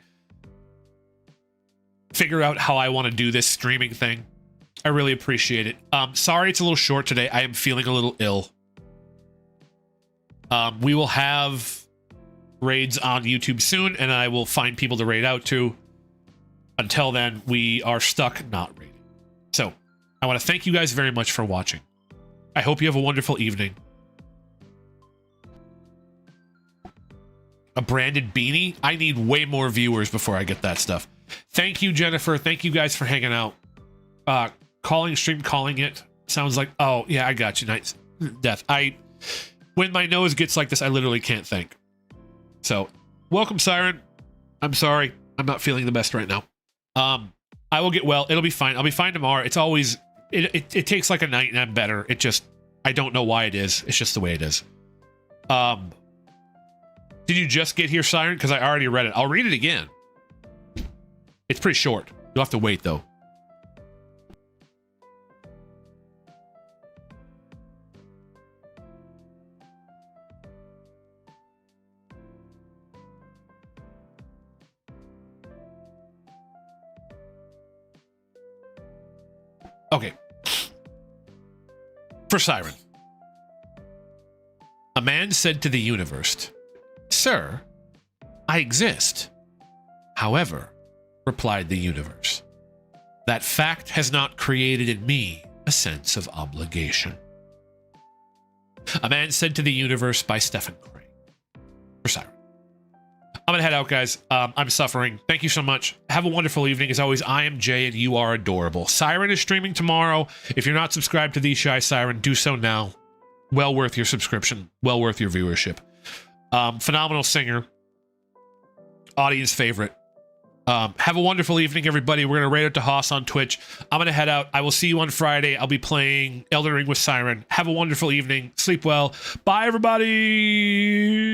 figure out how I want to do this streaming thing. I really appreciate it. Sorry it's a little short today. I am feeling a little ill. We will have raids on YouTube soon, and I will find people to raid out to. Until then, we are stuck not raiding. So, I want to thank you guys very much for watching. I hope you have a wonderful evening. A branded beanie? I need way more viewers before I get that stuff. Thank you, Jennifer. Thank you guys for hanging out. Calling stream, calling it. Sounds like, oh, yeah, I got you. Nice. Death. When my nose gets like this, I literally can't think. So, welcome, Siren. I'm sorry. I'm not feeling the best right now. I will get well. It'll be fine. I'll be fine tomorrow. It's always... It takes like a night and I'm better. It just... I don't know why it is. It's just the way it is. Did you just get here, Siren? Because I already read it. I'll read it again. It's pretty short. You'll have to wait, though. Okay. For Siren. A man said to the universe, "Sir, I exist. However," replied the universe, "that fact has not created in me a sense of obligation." A Man Said to the Universe by Stephen Crane. For Siren. I'm gonna head out, guys. I'm suffering. Thank you so much. Have a wonderful evening. As always, I am Jay, and you are adorable. Siren is streaming tomorrow. If you're not subscribed to The Shy Siren, do so now. Well worth your subscription. Well worth your viewership. Phenomenal singer. Audience favorite. Have a wonderful evening, everybody. We're gonna raid out to Haas on Twitch. I'm gonna head out. I will see you on Friday. I'll be playing Elden Ring with Siren. Have a wonderful evening. Sleep well. Bye, everybody.